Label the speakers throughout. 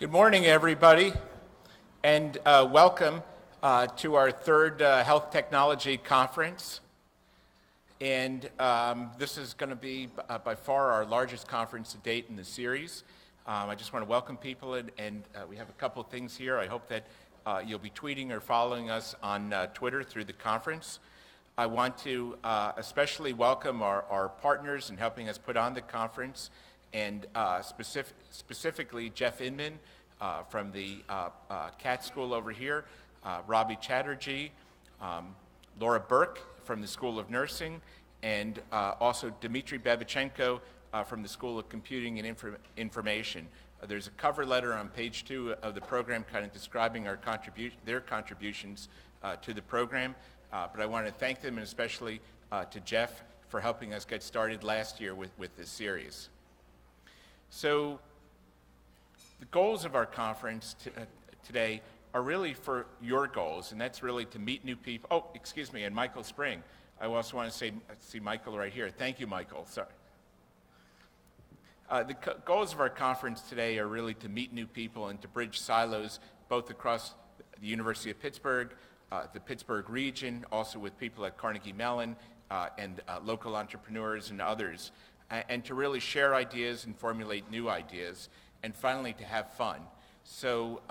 Speaker 1: Good morning, everybody, and welcome to our third Health Technology Conference. And this is going to be by far our largest conference to date in the series. I just want to welcome people, and we have a couple of things here. I hope that you'll be tweeting or following us on Twitter through the conference. I want to especially welcome our partners in helping us put on the conference, and specifically Jeff Inman from the CAT School over here, Robbie Chatterjee, Laura Burke from the School of Nursing, and also Dmitry Babichenko from the School of Computing and Information. There's a cover letter on page 2 of the program kind of describing their contributions to the program, but I want to thank them, and especially to Jeff for helping us get started last year with this series. So the goals of our conference today are really for your goals, and that's really to meet new people. Oh, excuse me, and Michael Spring. I also want to see Michael right here. Thank you, Michael. Sorry. The goals of our conference today are really to meet new people and to bridge silos both across the University of Pittsburgh, the Pittsburgh region, also with people at Carnegie Mellon and local entrepreneurs and others, and to really share ideas and formulate new ideas, and finally to have fun. So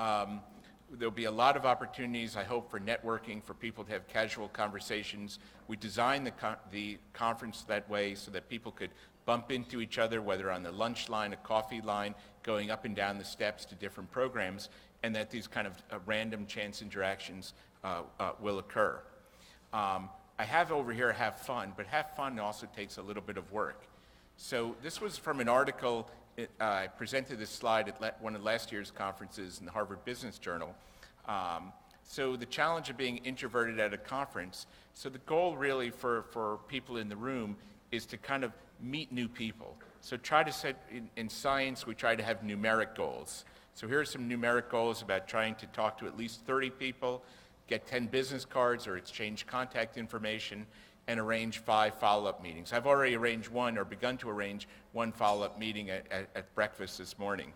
Speaker 1: there'll be a lot of opportunities, I hope, for networking, for people to have casual conversations. We designed the conference that way so that people could bump into each other, whether on the lunch line, a coffee line, going up and down the steps to different programs, and that these kind of random chance interactions will occur. I have over here have fun, but have fun also takes a little bit of work. So this was from an article. I presented this slide at one of last year's conferences in the Harvard Business Journal. So the challenge of being introverted at a conference. So the goal really for people in the room is to kind of meet new people. So try to set, in science, we try to have numeric goals. So here are some numeric goals about trying to talk to at least 30 people, get 10 business cards or exchange contact information, and arrange 5 follow-up meetings. I've already arranged one, or begun to arrange one follow-up meeting at breakfast this morning.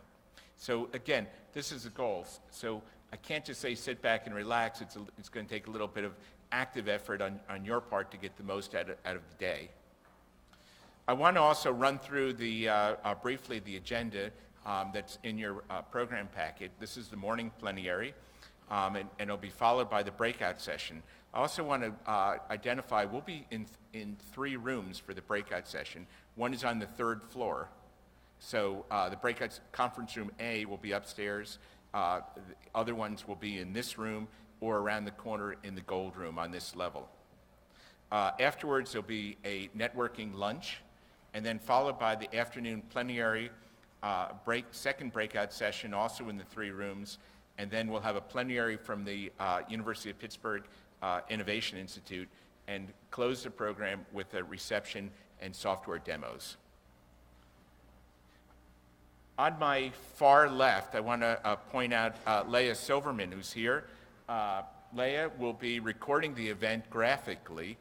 Speaker 1: So again, this is the goal. So I can't just say sit back and relax. It's going to take a little bit of active effort on your part to get the most out of the day. I want to also run through briefly the agenda that's in your program packet. This is the morning plenary, and it'll be followed by the breakout session. I also want to identify, we'll be in 3 rooms for the breakout session. One is on the 3rd floor. So the breakout conference room A will be upstairs. The other ones will be in this room or around the corner in the gold room on this level. Afterwards, there'll be a networking lunch, and then followed by the afternoon plenary second breakout session, also in the 3 rooms, and then we'll have a plenary from the University of Pittsburgh Innovation Institute, and close the program with a reception and software demos. On my far left, I want to point out Leah Silverman, who's here. Leah will be recording the event graphically.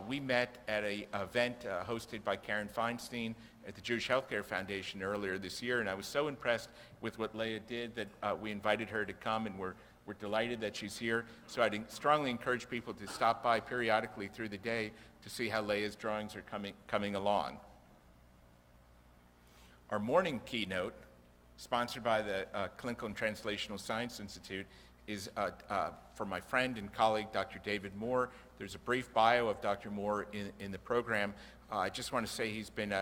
Speaker 1: We met at an event hosted by Karen Feinstein at the Jewish Healthcare Foundation earlier this year, and I was so impressed with what Leah did that we invited her to come, and we're delighted that she's here. So I'd strongly encourage people to stop by periodically through the day to see how Leah's drawings are coming along. Our morning keynote, sponsored by the Clinical and Translational Science Institute, is for my friend and colleague, Dr. David Moore. There's a brief bio of Dr. Moore in the program. I just want to say he's been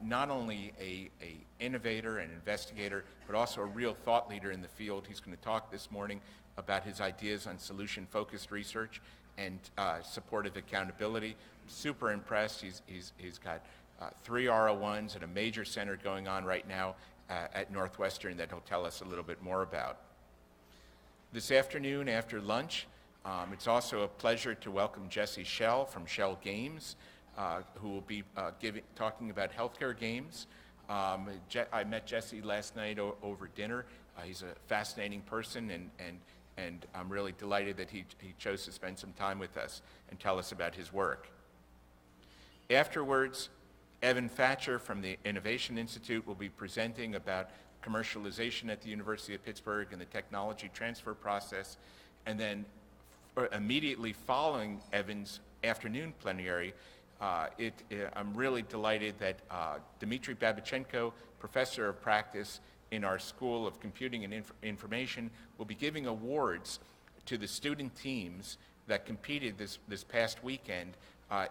Speaker 1: not only a innovator and investigator, but also a real thought leader in the field. He's going to talk this morning about his ideas on solution-focused research and supportive accountability. Super impressed. He's got 3 R01s at a major center going on right now at Northwestern that he'll tell us a little bit more about. This afternoon after lunch, it's also a pleasure to welcome Jesse Schell from Schell Games, who will be talking about healthcare games. I met Jesse last night over dinner. He's a fascinating person, and I'm really delighted that he chose to spend some time with us and tell us about his work. Afterwards, Evan Thatcher from the Innovation Institute will be presenting about commercialization at the University of Pittsburgh and the technology transfer process. And then immediately following Evan's afternoon plenary, I'm really delighted that Dmitry Babichenko, professor of practice in our School of Computing and Information, will be giving awards to the student teams that competed this past weekend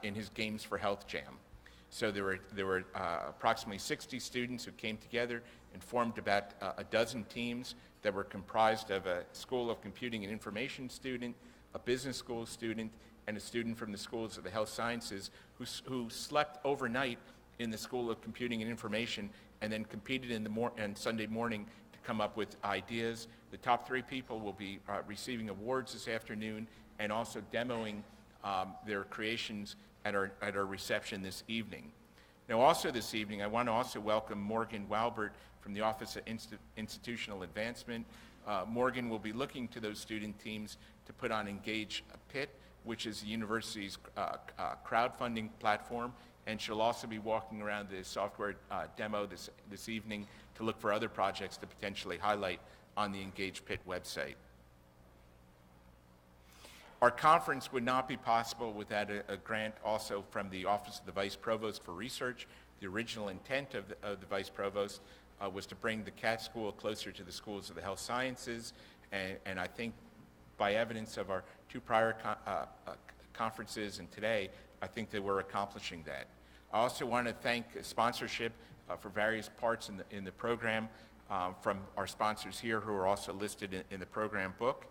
Speaker 1: in his Games for Health Jam. So there were approximately 60 students who came together and formed about a dozen teams that were comprised of a School of Computing and Information student, a business school student, and a student from the Schools of the Health Sciences who slept overnight in the School of Computing and Information and then competed on Sunday morning to come up with ideas. The top 3 people will be receiving awards this afternoon and also demoing their creations at our reception this evening. Now also this evening, I want to also welcome Morgan Walbert from the Office of Institutional Advancement. Morgan will be looking to those student teams to put on Engage Pitt, which is the university's crowdfunding platform, and she'll also be walking around the software demo this evening to look for other projects to potentially highlight on the Engage Pitt website. Our conference would not be possible without a grant also from the Office of the Vice Provost for Research. The original intent of the Vice Provost was to bring the CAT School closer to the Schools of the Health Sciences, and I think by evidence of our 2 prior conferences and today, I think that we're accomplishing that. I also want to thank sponsorship for various parts in the program from our sponsors here who are also listed in the program book.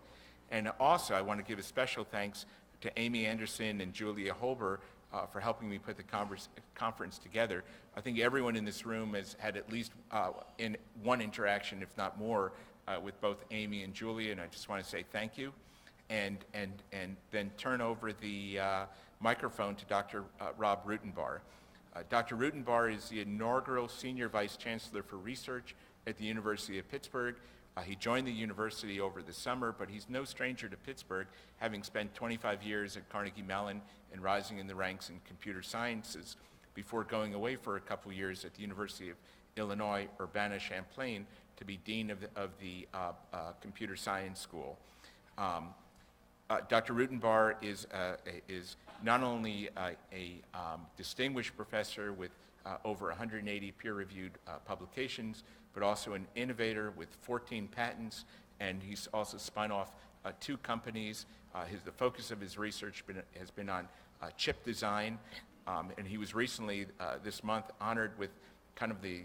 Speaker 1: And also, I want to give a special thanks to Amy Anderson and Julia Holber for helping me put the conference together. I think everyone in this room has had at least in one interaction, if not more, with both Amy and Julia, and I just want to say thank you. And then turn over the microphone to Dr. Rob Rutenbar. Dr. Rutenbar is the inaugural Senior Vice Chancellor for Research at the University of Pittsburgh. He joined the university over the summer, but he's no stranger to Pittsburgh, having spent 25 years at Carnegie Mellon and rising in the ranks in computer sciences before going away for a couple years at the University of Illinois, Urbana-Champaign to be Dean of the Computer Science School. Dr. Rutenbar is not only a distinguished professor with over 180 peer-reviewed publications, but also an innovator with 14 patents, and he's also spun off 2 companies. The focus of his research has been on chip design, and he was recently, this month, honored with kind of the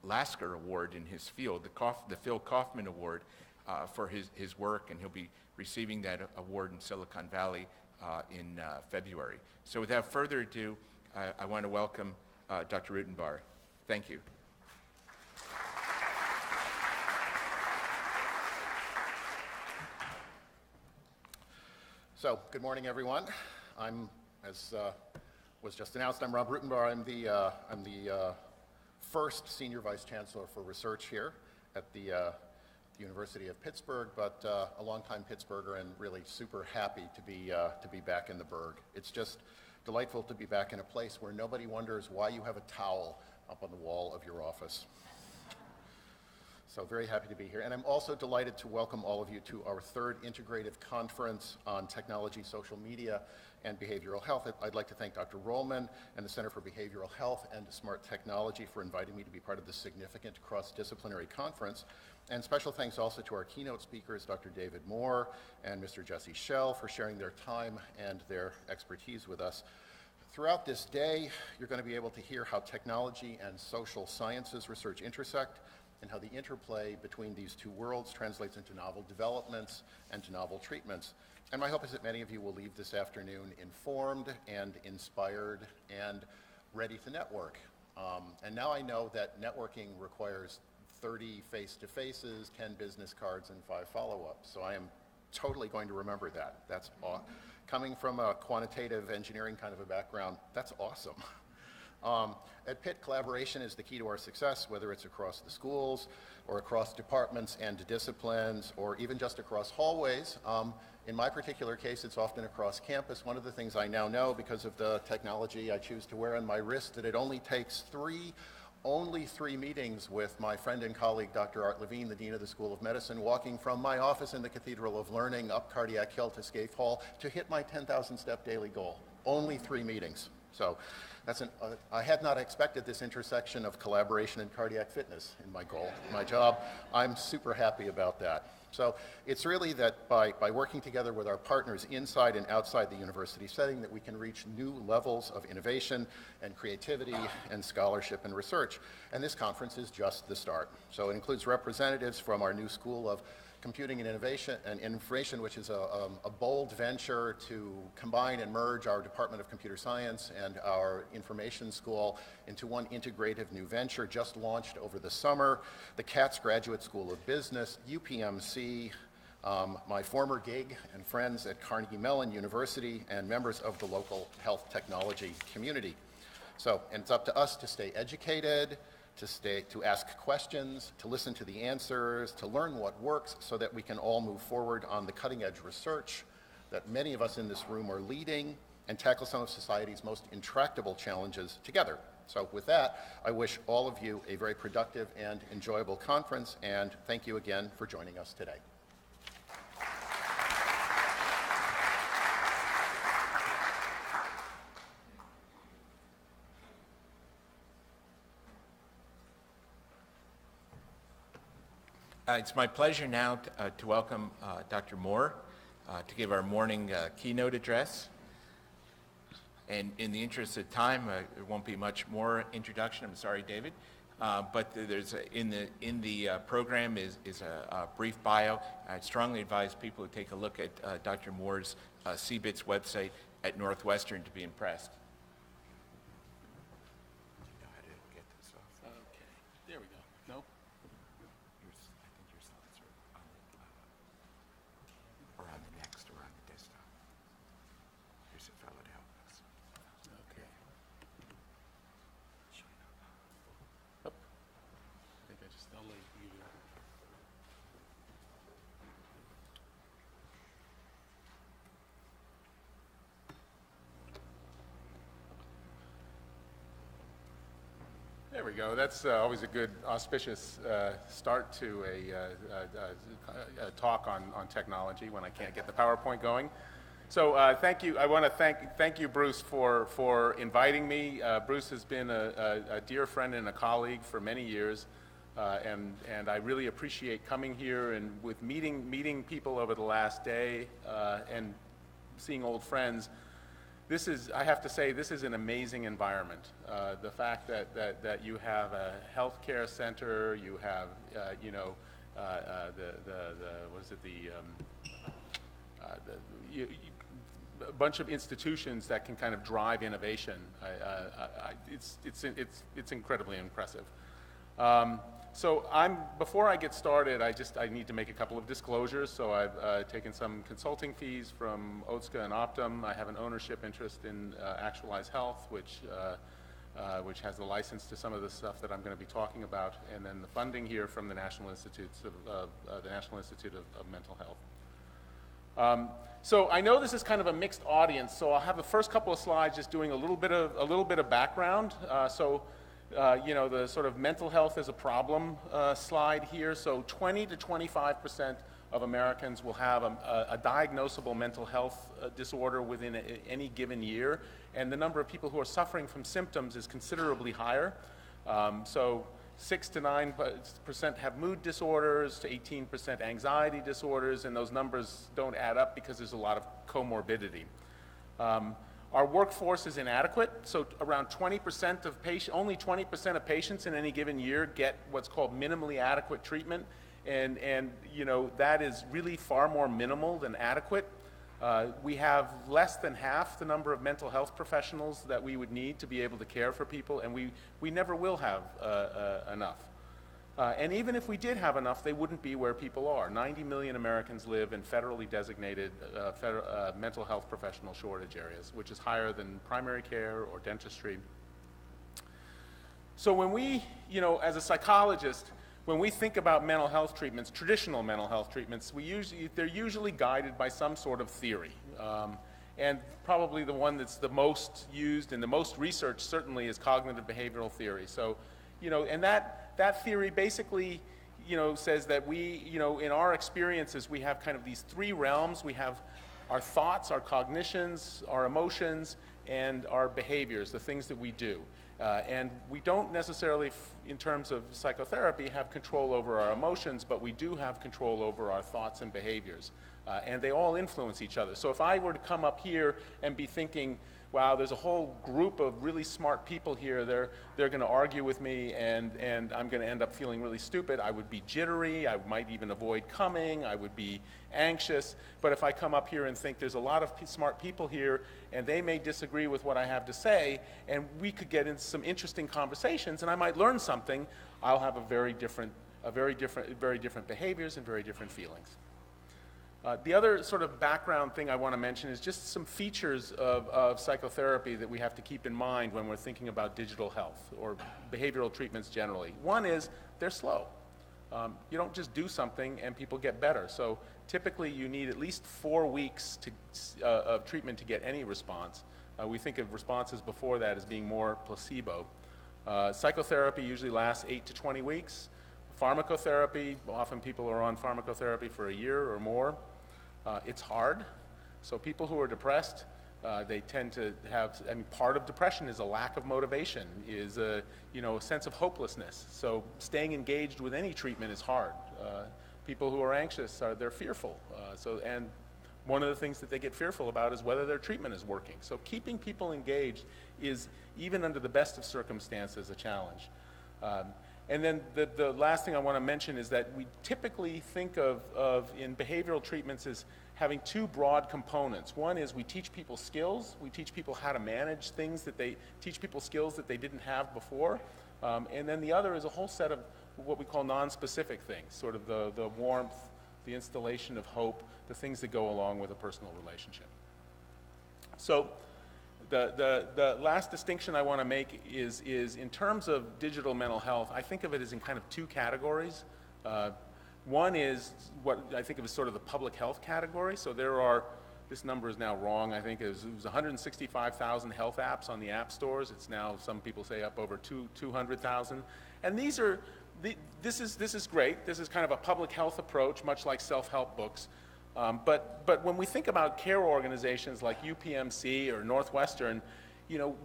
Speaker 1: Lasker Award in his field, the Phil Kaufman Award for his work, and he'll be receiving that award in Silicon Valley in February. So without further ado, I want to welcome Dr. Rutenbar. Thank you.
Speaker 2: So, good morning, everyone. As was just announced, I'm Rob Rutenbar. I'm the first Senior Vice Chancellor for Research here at the University of Pittsburgh, but a longtime Pittsburgher and really super happy to be back in the Burgh. It's just delightful to be back in a place where nobody wonders why you have a towel up on the wall of your office. So very happy to be here. And I'm also delighted to welcome all of you to our 3rd integrative conference on technology, social media, and behavioral health. I'd like to thank Dr. Rollman and the Center for Behavioral Health and Smart Technology for inviting me to be part of this significant cross-disciplinary conference. And special thanks also to our keynote speakers, Dr. David Moore and Mr. Jesse Schell, for sharing their time and their expertise with us. Throughout this day, you're going to be able to hear how technology and social sciences research intersect, and how the interplay between these 2 worlds translates into novel developments and to novel treatments. And my hope is that many of you will leave this afternoon informed and inspired and ready to network. And now I know that networking requires 30 face-to-faces, 10 business cards, and 5 follow-ups. So I am totally going to remember that. That's coming from a quantitative engineering kind of a background, that's awesome. At Pitt, collaboration is the key to our success, whether it's across the schools or across departments and disciplines or even just across hallways. In my particular case, it's often across campus. One of the things I now know because of the technology I choose to wear on my wrist, that it only takes only three meetings with my friend and colleague, Dr. Art Levine, the Dean of the School of Medicine, walking from my office in the Cathedral of Learning up Cardiac Hill to Scaife Hall to hit my 10,000 step daily goal. Only 3 meetings. So I had not expected this intersection of collaboration and cardiac fitness in my goal, my job. I'm super happy about that. So it's really that by working together with our partners inside and outside the university setting that we can reach new levels of innovation and creativity and scholarship and research. And this conference is just the start. So it includes representatives from our new School of Computing and Innovation and Information, which is a bold venture to combine and merge our Department of Computer Science and our Information School into one integrative new venture just launched over the summer. The Katz Graduate School of Business, UPMC, my former gig and friends at Carnegie Mellon University, and members of the local health technology community. So, and it's up to us to stay educated, to ask questions, to listen to the answers, to learn what works so that we can all move forward on the cutting edge research that many of us in this room are leading and tackle some of society's most intractable challenges together. So with that, I wish all of you a very productive and enjoyable conference, and thank you again for joining us today.
Speaker 1: It's my pleasure now to welcome Dr. Moore to give our morning keynote address. And in the interest of time, there won't be much more introduction. I'm sorry, David. But there's in the program is a brief bio. I'd strongly advise people to take a look at Dr. Moore's CBITS website at Northwestern to be impressed.
Speaker 3: There we go. Nope.
Speaker 1: Or on the next, or on the desktop. Here's a fellow to help us.
Speaker 3: Okay. Up. I think I'll let you do that. There we go. That's always a good auspicious start to a talk on technology when I can't get the PowerPoint going. So thank you. I want to thank you, Bruce, for inviting me. Bruce has been a dear friend and a colleague for many years, and I really appreciate coming here and with meeting people over the last day and seeing old friends. This is, I have to say, this is an amazing environment. The fact that you have a healthcare center, you have, a bunch of institutions that can kind of drive innovation. It's incredibly impressive. So before I get started, I need to make a couple of disclosures. So I've taken some consulting fees from Otska and Optum. I have an ownership interest in Actualize Health, which has the license to some of the stuff that I'm going to be talking about, and then the funding here from the National Institute of Mental Health. So I know this is kind of a mixed audience, so I'll have the first couple of slides just doing a little bit of background. The sort of mental health is a problem slide here. So 20 to 25% of Americans will have a diagnosable mental health disorder within any given year, and the number of people who are suffering from symptoms is considerably higher. So 6 to 9% have mood disorders, to 18% anxiety disorders, and those numbers don't add up because there's a lot of comorbidity. Our workforce is inadequate, so around 20% of only 20% of patients in any given year get what's called minimally adequate treatment, and that is really far more minimal than adequate. We have less than half the number of mental health professionals that we would need to be able to care for people, and we never will have enough. And even if we did have enough, they wouldn't be where people are. 90 million Americans live in federally designated mental health professional shortage areas, which is higher than primary care or dentistry. So when we, as a psychologist, when we think about mental health treatments, traditional mental health treatments, they're usually guided by some sort of theory. And probably the one that's the most used and the most researched certainly is cognitive behavioral theory. So, and that theory basically, says that we, in our experiences, we have kind of these three realms. We have our thoughts, our cognitions, our emotions, and our behaviors, the things that we do. And we don't necessarily, in terms of psychotherapy, have control over our emotions, but we do have control over our thoughts and behaviors. And they all influence each other. So if I were to come up here and be thinking, wow, there's a whole group of really smart people here, they're going to argue with me, and I'm going to end up feeling really stupid, I would be jittery, I might even avoid coming, I would be anxious. But if I come up here and think there's a lot of smart people here, and they may disagree with what I have to say, and we could get into some interesting conversations, and I might learn something, I'll have very different behaviors and very different feelings. The other sort of background thing I want to mention is just some features of psychotherapy that we have to keep in mind when we're thinking about digital health or behavioral treatments generally. One is they're slow. You don't just do something and people get better. So typically you need at least 4 weeks of treatment to get any response. We think of responses before that as being more placebo. Psychotherapy usually lasts 8 to 20 weeks. Pharmacotherapy, often people are on pharmacotherapy for a year or more. It's hard. So people who are depressed, they tend to have, part of depression is a lack of motivation, is a sense of hopelessness. So staying engaged with any treatment is hard. People who are anxious, they're fearful. And one of the things that they get fearful about is whether their treatment is working. So keeping people engaged is, even under the best of circumstances, a challenge. And then the last thing I want to mention is that we typically think of in behavioral treatments as having two broad components. One is we teach people skills. We teach people how to manage things teach people skills that they didn't have before. And then the other is a whole set of what we call non-specific things, sort of the warmth, the installation of hope, the things that go along with a personal relationship. So the last distinction I want to make is in terms of digital mental health, I think of it as in kind of two categories. One is what I think of as sort of the public health category. So there are, this number is now wrong, I think it was 165,000 health apps on the app stores. It's now, some people say, up over 200,000. And this is great. This is kind of a public health approach, much like self-help books. But when we think about care organizations like UPMC or Northwestern,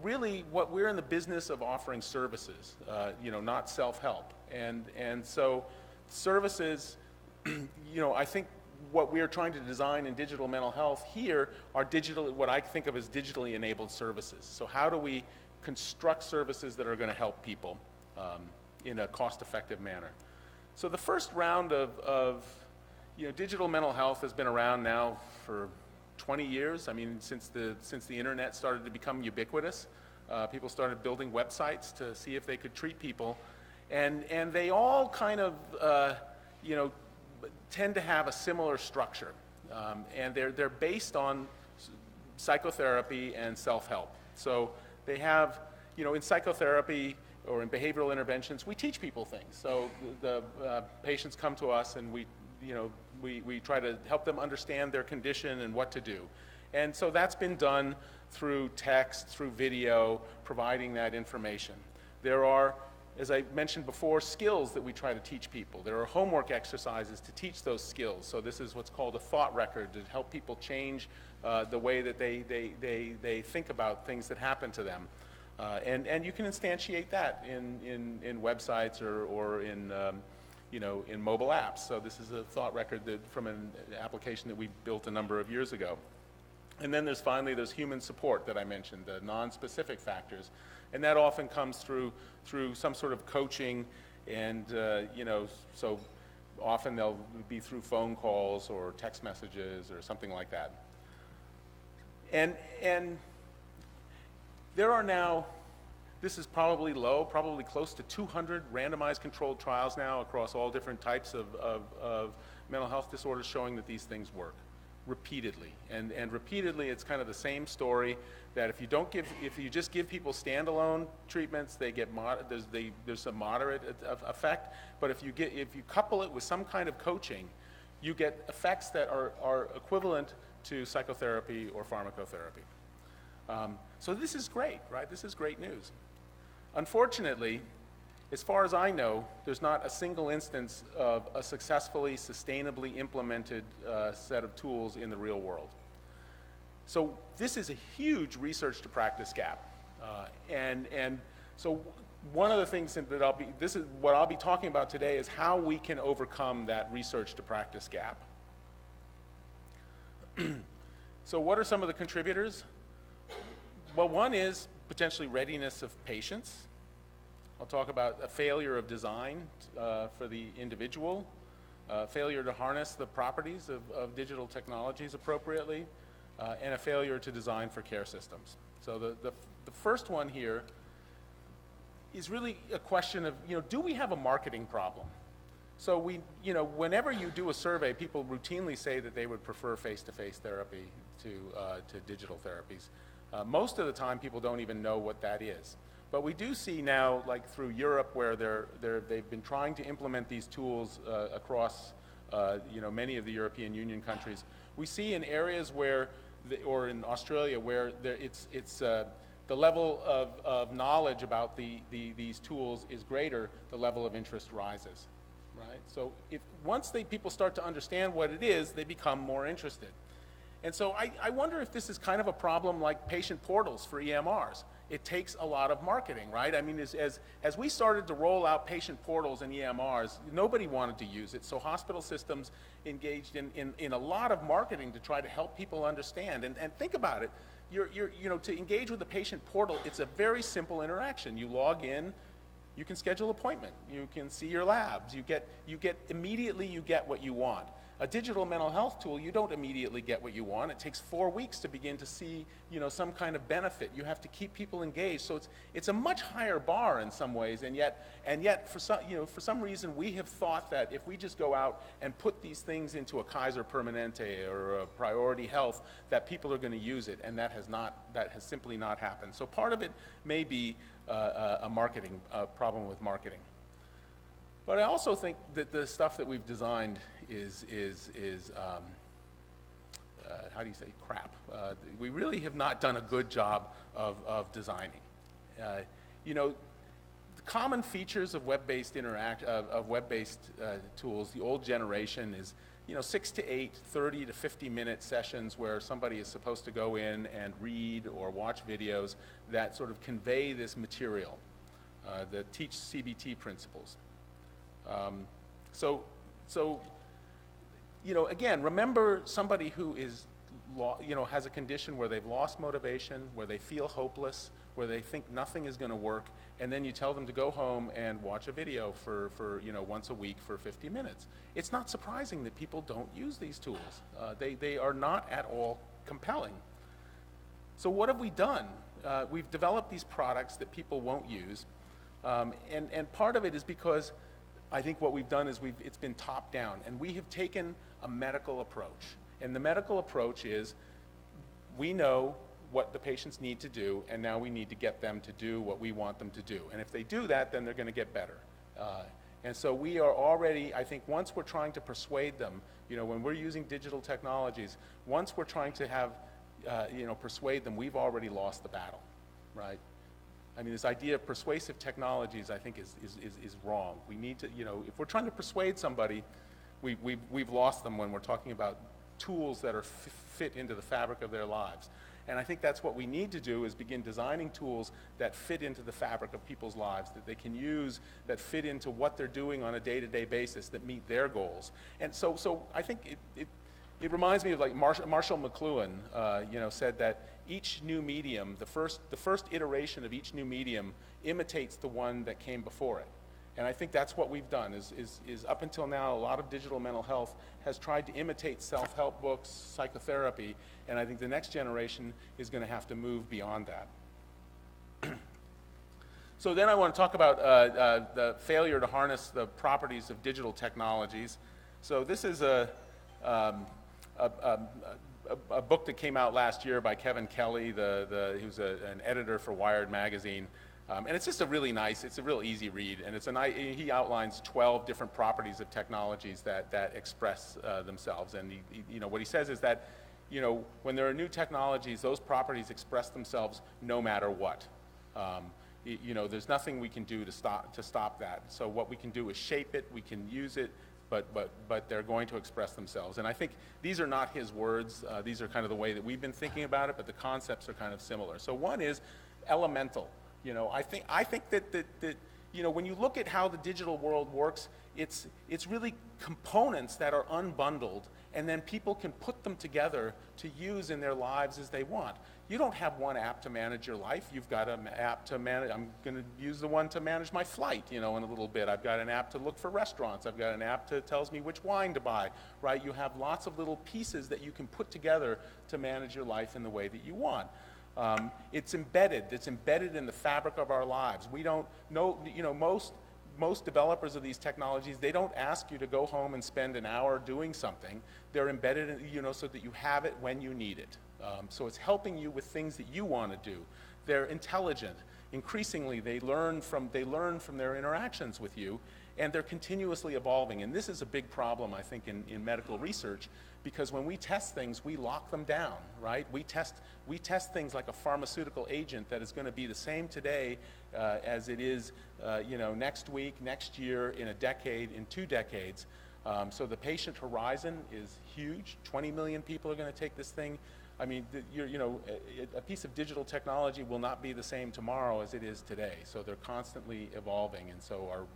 Speaker 3: really what we're in the business of offering services, not self-help. And so services, I think what we are trying to design in digital mental health here are what I think of as digitally enabled services. So how do we construct services that are going to help people in a cost-effective manner? So the first round of digital mental health has been around now for 20 years. I mean, since the internet started to become ubiquitous, people started building websites to see if they could treat people, and they all kind of tend to have a similar structure, and they're based on psychotherapy and self-help. So they have, in psychotherapy or in behavioral interventions, we teach people things. So the patients come to us and we try to help them understand their condition and what to do. And so that's been done through text, through video, providing that information. There are, as I mentioned before, skills that we try to teach people. There are homework exercises to teach those skills. So this is what's called a thought record to help people change the way that they think about things that happen to them. And you can instantiate that in websites or in mobile apps. So this is a thought record from an application that we built a number of years ago. And then there's human support that I mentioned, the non-specific factors. And that often comes through some sort of coaching, and so often they'll be through phone calls or text messages or something like that. And there are now, this is probably low, probably close to 200 randomized controlled trials now across all different types of mental health disorders showing that these things work. repeatedly. And repeatedly, it's kind of the same story that if you just give people standalone treatments, they get there's a moderate effect. But if you couple it with some kind of coaching, you get effects that are equivalent to psychotherapy or pharmacotherapy. So this is great, right? This is great news. Unfortunately, as far as I know, there's not a single instance of a successfully, sustainably implemented set of tools in the real world. So this is a huge research to practice gap. And so one of the things that this is what I'll be talking about today is how we can overcome that research to practice gap. So what are some of the contributors? Well, one is potentially readiness of patients. I'll talk about a failure of design for the individual, failure to harness the properties of digital technologies appropriately, and a failure to design for care systems. So the first one here is really a question of, do we have a marketing problem? So whenever you do a survey, people routinely say that they would prefer face-to-face therapy to digital therapies. Most of the time, people don't even know what that is. But we do see now, like through Europe, where they've been trying to implement these tools across many of the European Union countries. We see in areas where, or in Australia, where the level of knowledge about these tools is greater, the level of interest rises, right? So once people start to understand what it is, they become more interested. And so I wonder if this is kind of a problem like patient portals for EMRs. It takes a lot of marketing, right? I mean, as we started to roll out patient portals and EMRs, nobody wanted to use it. So hospital systems engaged in a lot of marketing to try to help people understand. And think about it. To engage with the patient portal, it's a very simple interaction. You log in, you can schedule an appointment, you can see your labs, you get what you want. A digital mental health tool, you don't immediately get what you want. It takes 4 weeks to begin to see, some kind of benefit. You have to keep people engaged. So it's a much higher bar in some ways, and yet for some reason we have thought that if we just go out and put these things into a Kaiser Permanente or a Priority Health, that people are going to use it, and that has simply not happened. So part of it may be a marketing problem with marketing. But I also think that the stuff that we've designed is how do you say, crap. We really have not done a good job of designing. The common features of web-based tools, the old generation is 6 to 8, 30 to 50-minute sessions where somebody is supposed to go in and read or watch videos that sort of convey this material, that teach CBT principles. Again, remember somebody who is, has a condition where they've lost motivation, where they feel hopeless, where they think nothing is going to work, and then you tell them to go home and watch a video for once a week for 50 minutes. It's not surprising that people don't use these tools. They are not at all compelling. So what have we done? We've developed these products that people won't use, and part of it is because I think what we've done is it's been top down, and we have taken a medical approach. And the medical approach is we know what the patients need to do, and now we need to get them to do what we want them to do. And if they do that, then they're going to get better. And so we are already, I think, once we're trying to persuade them, when we're using digital technologies, once we're trying to have, persuade them, we've already lost the battle, right? I mean, this idea of persuasive technologies, I think, is wrong. We need to, if we're trying to persuade somebody, we've lost them when we're talking about tools that are fit into the fabric of their lives. And I think that's what we need to do, is begin designing tools that fit into the fabric of people's lives, that they can use, that fit into what they're doing on a day-to-day basis, that meet their goals. And so I think it reminds me of, like, Marshall McLuhan, said that each new medium, the first iteration of each new medium imitates the one that came before it. And I think that's what we've done, is up until now, a lot of digital mental health has tried to imitate self-help books, psychotherapy, and I think the next generation is going to have to move beyond that. So then I want to talk about the failure to harness the properties of digital technologies. So this is a a book that came out last year by Kevin Kelly, he was an editor for Wired magazine. And it's just a really nice, it's a real easy read, and he outlines 12 different properties of technologies that express themselves. And what he says is that, when there are new technologies, those properties express themselves no matter what. There's nothing we can do to stop that. So what we can do is shape it, we can use it, but they're going to express themselves. And I think these are not his words. These are kind of the way that we've been thinking about it, but the concepts are kind of similar. So one is elemental. I think that when you look at how the digital world works, it's really components that are unbundled, and then people can put them together to use in their lives as they want. You don't have one app to manage your life. You've got an app to manage. I'm going to use the one to manage my flight, in a little bit. I've got an app to look for restaurants. I've got an app that tells me which wine to buy, right? You have lots of little pieces that you can put together to manage your life in the way that you want. It's embedded in the fabric of our lives. We don't know, most developers of these technologies, they don't ask you to go home and spend an hour doing something. They're embedded in, so that you have it when you need it. So it's helping you with things that you want to do. They're intelligent. Increasingly, they learn from their interactions with you, and they're continuously evolving. And this is a big problem, I think, in medical research, because when we test things, we lock them down, right? We test things like a pharmaceutical agent that is going to be the same today as it is, next week, next year, in a decade, in 2 decades. So the patient horizon is huge. 20 million people are going to take this thing. I mean, a piece of digital technology will not be the same tomorrow as it is today. So they're constantly evolving, and so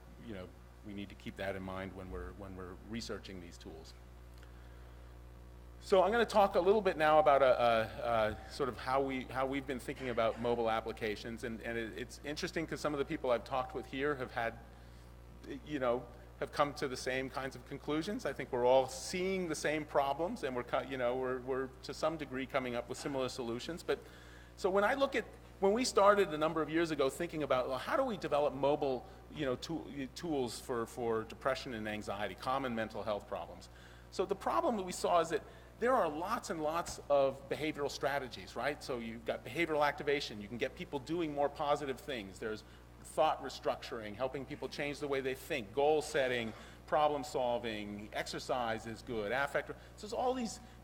Speaker 3: we need to keep that in mind when we're researching these tools. So I'm going to talk a little bit now about sort of how we've been thinking about mobile applications, and it's interesting because some of the people I've talked with here have had, have come to the same kinds of conclusions. I think we're all seeing the same problems, and we're to some degree coming up with similar solutions. But so when we started a number of years ago thinking about, well, how do we develop mobile tools for depression and anxiety, common mental health problems? So the problem that we saw is that there are lots and lots of behavioral strategies, right? So you've got behavioral activation. You can get people doing more positive things. There's thought restructuring, helping people change the way they think, goal setting, problem solving, exercise is good, affect. So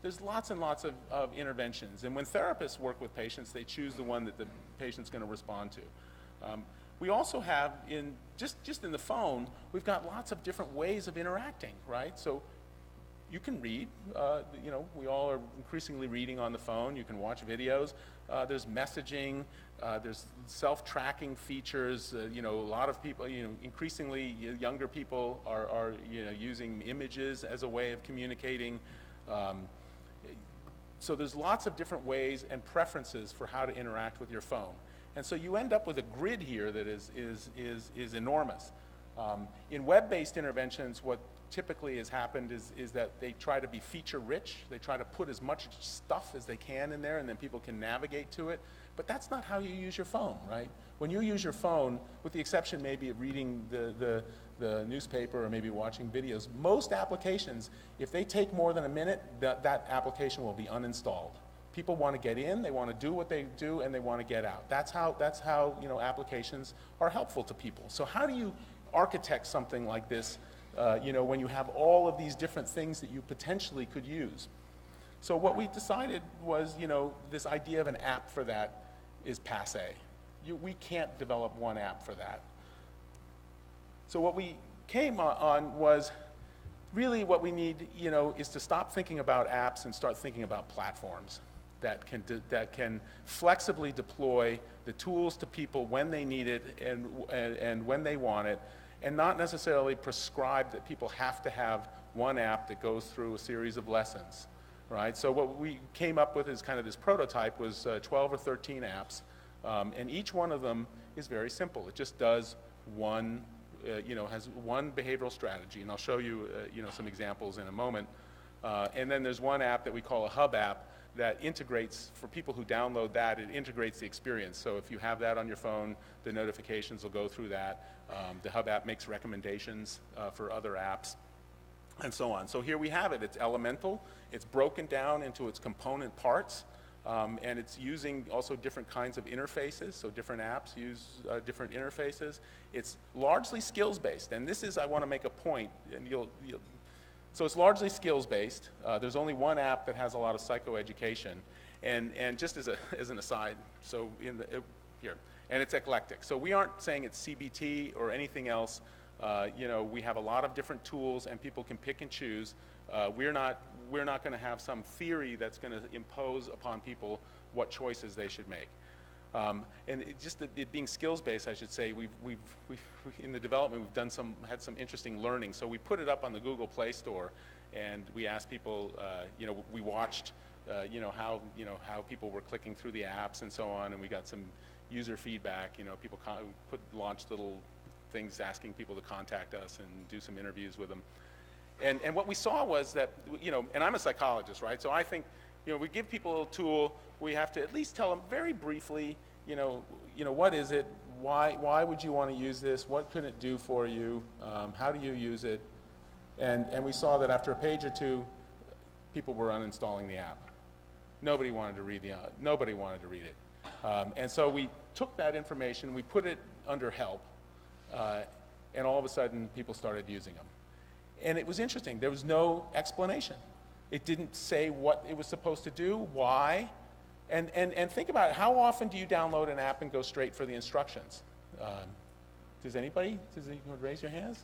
Speaker 3: there's lots and lots of interventions. And when therapists work with patients, they choose the one that the patient's going to respond to. We also have, just in the phone, we've got lots of different ways of interacting, right? So you can read, we all are increasingly reading on the phone. You can watch videos. There's messaging. There's self-tracking features. A lot of people, increasingly younger people are using images as a way of communicating. So there's lots of different ways and preferences for how to interact with your phone. And so you end up with a grid here that is enormous. In web-based interventions, what typically has happened is that they try to be feature-rich. They try to put as much stuff as they can in there, and then people can navigate to it. But that's not how you use your phone, right? When you use your phone, with the exception maybe of reading the newspaper or maybe watching videos, most applications, if they take more than a minute, that application will be uninstalled. People want to get in, they want to do what they do, and they want to get out. That's how applications are helpful to people. So how do you architect something like this when you have all of these different things that you potentially could use? So what we decided was, this idea of an app for that is passé. We can't develop one app for that. So what we came on was really what we need, is to stop thinking about apps and start thinking about platforms that can flexibly deploy the tools to people when they need it and when they want it, and not necessarily prescribe that people have to have one app that goes through a series of lessons, right? So what we came up with as kind of this prototype was 12 or 13 apps, and each one of them is very simple. It just does one, has one behavioral strategy, and I'll show you, some examples in a moment. And then there's one app that we call a hub app that integrates, for people who download that, it integrates the experience. So if you have that on your phone, the notifications will go through that. The hub app makes recommendations for other apps. and so on. So here we have it. It's elemental. It's broken down into its component parts, and it's using also different kinds of interfaces. So different apps use different interfaces. It's largely skills-based, and this is, I want to make a point, and so it's largely skills-based. There's only one app that has a lot of psychoeducation, and just as an aside, so here, and it's eclectic. So we aren't saying it's CBT or anything else. We have a lot of different tools, and people can pick and choose. We're not going to have some theory that's going to impose upon people what choices they should make. And it being skills-based, I should say, we've in the development we've had some interesting learning. So we put it up on the Google Play Store, and we asked people. We watched how people were clicking through the apps and so on, and we got some user feedback. People launched little things asking people to contact us and do some interviews with them. And what we saw was that, and I'm a psychologist, right? So I think, we give people a tool, we have to at least tell them very briefly, what is it? Why would you want to use this? What can it do for you? How do you use it? And we saw that after a page or two, people were uninstalling the app. Nobody wanted to read it. And so we took that information, we put it under help, and all of a sudden, people started using them. And it was interesting. There was no explanation. It didn't say what it was supposed to do, why. And think about it. How often do you download an app and go straight for the instructions? Does anyone raise your hands?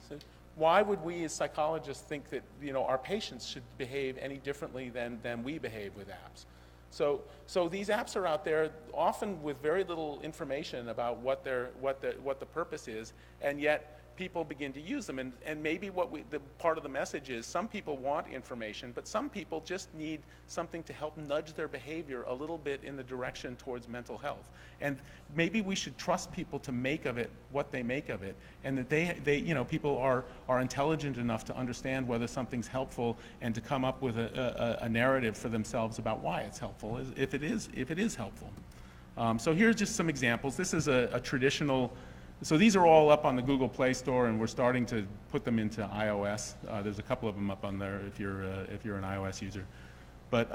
Speaker 3: Why would we as psychologists think that our patients should behave any differently than we behave with apps? So these apps are out there often with very little information about what the purpose is, and yet people begin to use them. And maybe the part of the message is some people want information, but some people just need something to help nudge their behavior a little bit in the direction towards mental health. And maybe we should trust people to make of it what they make of it, and that people are intelligent enough to understand whether something's helpful and to come up with a narrative for themselves about why it's helpful, if it is helpful. So here's just some examples. This is a traditional. So these are all up on the Google Play Store, and we're starting to put them into iOS. There's a couple of them up on there if you're an iOS user. But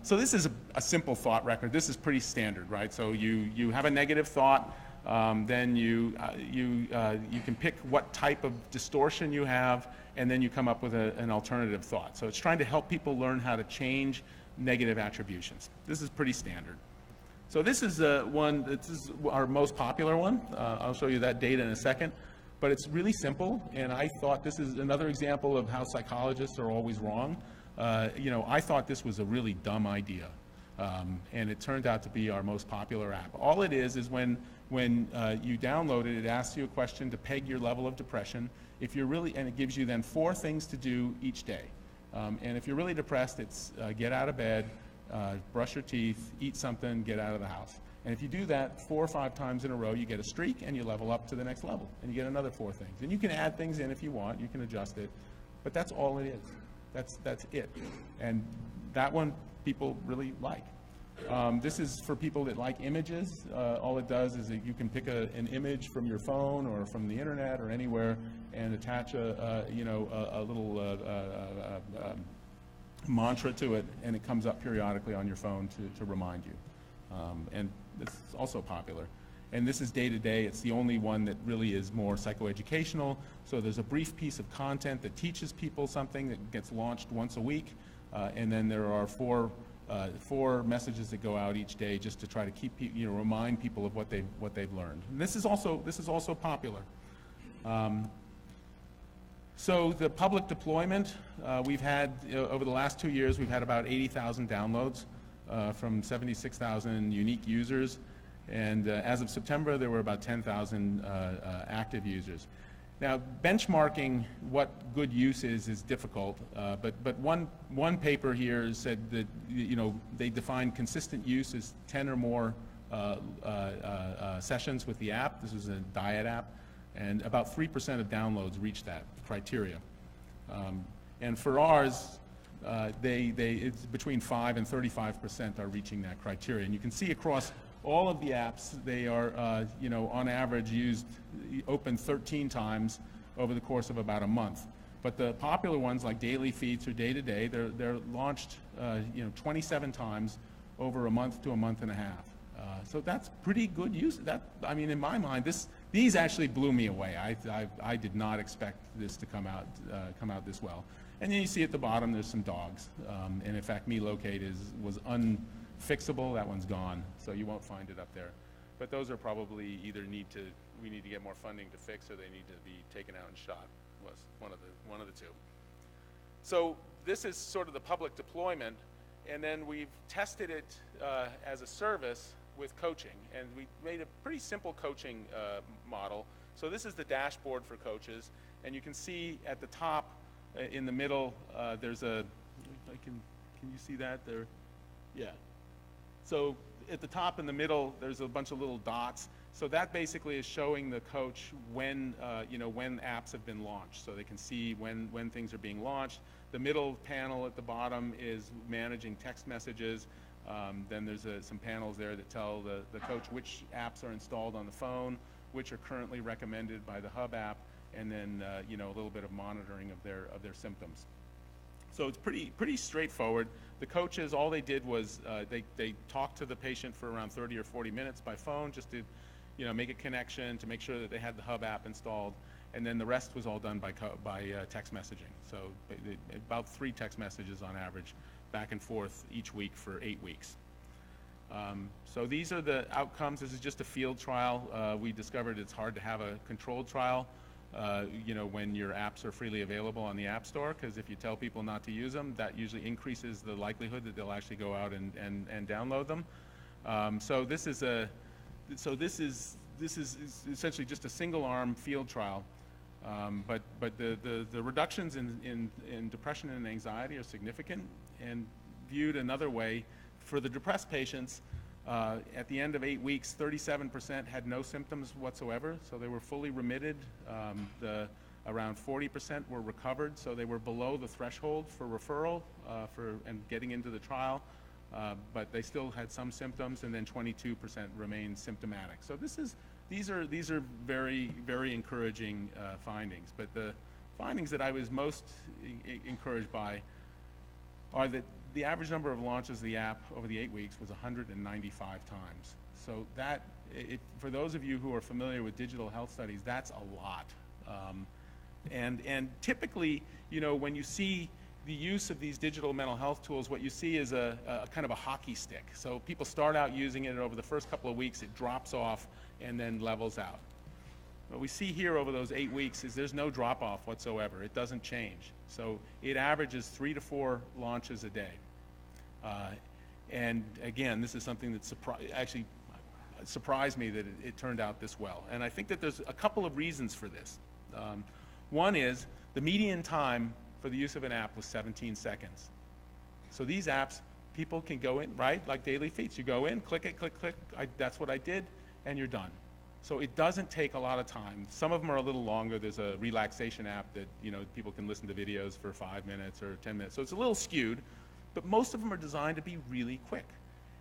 Speaker 3: so this is a simple thought record. This is pretty standard, right? So you have a negative thought, then you can pick what type of distortion you have, and then you come up with an alternative thought. So it's trying to help people learn how to change negative attributions. This is pretty standard. So this is this is our most popular one. I'll show you that data in a second. But it's really simple, and I thought this is another example of how psychologists are always wrong. I thought this was a really dumb idea, and it turned out to be our most popular app. All it is when you download it, it asks you a question to peg your level of depression. And it gives you then 4 things to do each day. And if you're really depressed, it's get out of bed, brush your teeth, eat something, get out of the house. And if you do that 4 or 5 times in a row, you get a streak and you level up to the next level. And you get another 4 things. And you can add things in if you want, you can adjust it. But that's all it is. That's it. And that one people really like. This is for people that like images. All it does is that you can pick an image from your phone or from the internet or anywhere and attach a little mantra to it, and it comes up periodically on your phone to remind you. And this is also popular. And this is day to day. It's the only one that really is more psychoeducational. So there's a brief piece of content that teaches people something that gets launched once a week. And then there are 4 messages that go out each day just to try to keep remind people of what they've learned. And this is also popular. So the public deployment, we've had over the last 2 years, we've had about 80,000 downloads from 76,000 unique users, and as of September, there were about 10,000 active users. Now, benchmarking what good use is difficult, but one paper here said that they defined consistent use as 10 or more sessions with the app. This was a diet app, and about 3% of downloads reached that criteria. And for ours, it's between 5 and 35% are reaching that criteria. And you can see across all of the apps, they are, on average, opened 13 times over the course of about a month. But the popular ones like Daily Feeds or Day to Day, they're launched 27 times over a month to a month and a half. So that's pretty good use. I mean, in my mind, these actually blew me away. I did not expect this to come out this well. And then you see at the bottom there's some dogs. And in fact, Me Locate was unfixable. That one's gone, so you won't find it up there. But those are probably either we need to get more funding to fix, or they need to be taken out and shot. Was one of the two. So this is sort of the public deployment, and then we've tested it as a service with coaching, and we made a pretty simple coaching model. So this is the dashboard for coaches, and you can see at the top, in the middle, there's a. Can you see that there? Yeah. So at the top in the middle, there's a bunch of little dots. So that basically is showing the coach when when apps have been launched, so they can see when things are being launched. The middle panel at the bottom is managing text messages. Then there's some panels there that tell the coach which apps are installed on the phone, which are currently recommended by the Hub app, and then a little bit of monitoring of their symptoms. So it's pretty straightforward. The coaches, all they did was they talked to the patient for around 30 or 40 minutes by phone, just to make a connection, to make sure that they had the Hub app installed, and then the rest was all done by text messaging. So about 3 text messages on average, back and forth each week for 8 weeks. So these are the outcomes. This is just a field trial. We discovered it's hard to have a controlled trial, when your apps are freely available on the App Store, because if you tell people not to use them, that usually increases the likelihood that they'll actually go out and download them. So this is essentially just a single-arm field trial, but the reductions in depression and anxiety are significant. And viewed another way, for the depressed patients, at the end of 8 weeks, 37% had no symptoms whatsoever, so they were fully remitted. Around 40% were recovered, so they were below the threshold for referral and getting into the trial. But they still had some symptoms, and then 22% remained symptomatic. So these are very, very encouraging findings. But the findings that I was most encouraged by are that the average number of launches of the app over the 8 weeks was 195 times. So for those of you who are familiar with digital health studies, that's a lot. And typically, when you see the use of these digital mental health tools, what you see is a kind of a hockey stick. So people start out using it, and over the first couple of weeks, it drops off and then levels out. What we see here over those 8 weeks is there's no drop-off whatsoever. It doesn't change. So it averages 3 to 4 launches a day. And again, this is something that actually surprised me that it turned out this well. And I think that there's a couple of reasons for this. One is the median time for the use of an app was 17 seconds. So these apps, people can go in, right, like Daily Feeds. You go in, click it, click, click. That's what I did, and you're done. So it doesn't take a lot of time. Some of them are a little longer. There's a relaxation app that people can listen to videos for 5 minutes or 10 minutes. So it's a little skewed, but most of them are designed to be really quick.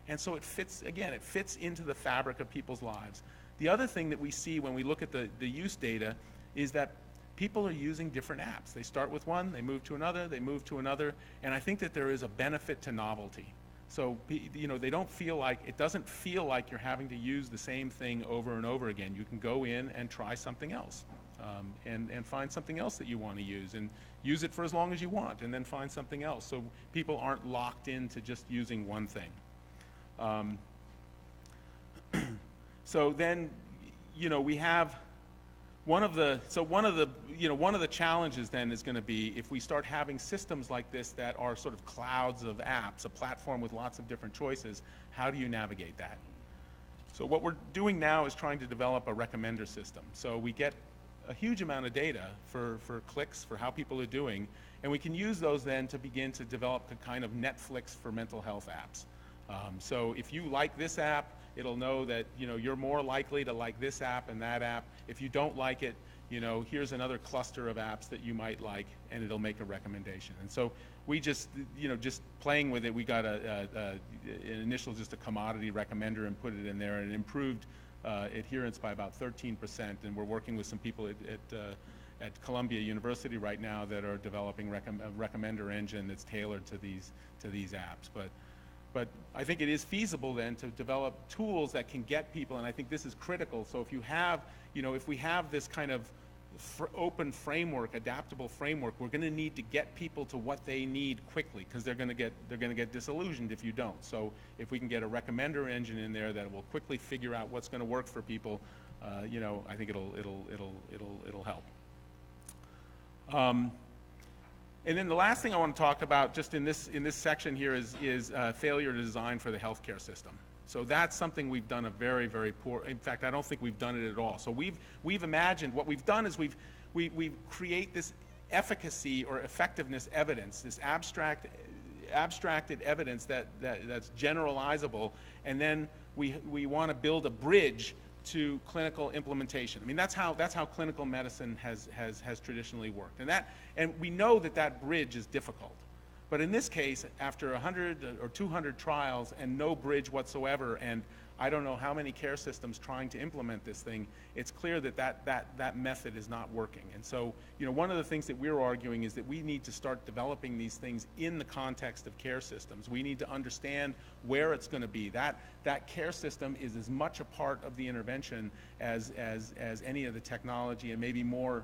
Speaker 3: And so it fits into the fabric of people's lives. The other thing that we see when we look at the use data is that people are using different apps. They start with one, they move to another, they move to another, and I think that there is a benefit to novelty. So, they don't feel like, it doesn't feel like you're having to use the same thing over and over again. You can go in and try something else, and find something else that you want to use, and use it for as long as you want, and then find something else. So people aren't locked into just using one thing. So then, we have one of the challenges then is going to be if we start having systems like this that are sort of clouds of apps, a platform with lots of different choices, how do you navigate that? So what we're doing now is trying to develop a recommender system. So we get a huge amount of data for clicks, for how people are doing, and we can use those then to begin to develop a kind of Netflix for mental health apps. So if you like this app, it'll know that you're more likely to like this app and that app. If you don't like it, here's another cluster of apps that you might like, and it'll make a recommendation. And so we just playing with it, we got an initial just a commodity recommender and put it in there, and it improved adherence by about 13%. And we're working with some people at Columbia University right now that are developing a recommender engine that's tailored to these apps. But I think it is feasible then to develop tools that can get people, and I think this is critical. So if you have, if we have this kind of open framework, adaptable framework, we're going to need to get people to what they need quickly, because they're going to get disillusioned if you don't. So if we can get a recommender engine in there that will quickly figure out what's going to work for people, I think it'll help. And then the last thing I want to talk about just in this section here is failure to design for the healthcare system. So that's something we've done a very, very poor, in fact, I don't think we've done it at all. So we've imagined, what we've done is we create this efficacy or effectiveness evidence, this abstracted evidence that's generalizable, and then we want to build a bridge to clinical implementation. I mean, that's how clinical medicine has traditionally worked. And we know that bridge is difficult. But in this case, after 100 or 200 trials and no bridge whatsoever, and I don't know how many care systems trying to implement this thing, it's clear that method is not working. And so, one of the things that we're arguing is that we need to start developing these things in the context of care systems. We need to understand where it's going to be. That care system is as much a part of the intervention as any of the technology, and maybe a more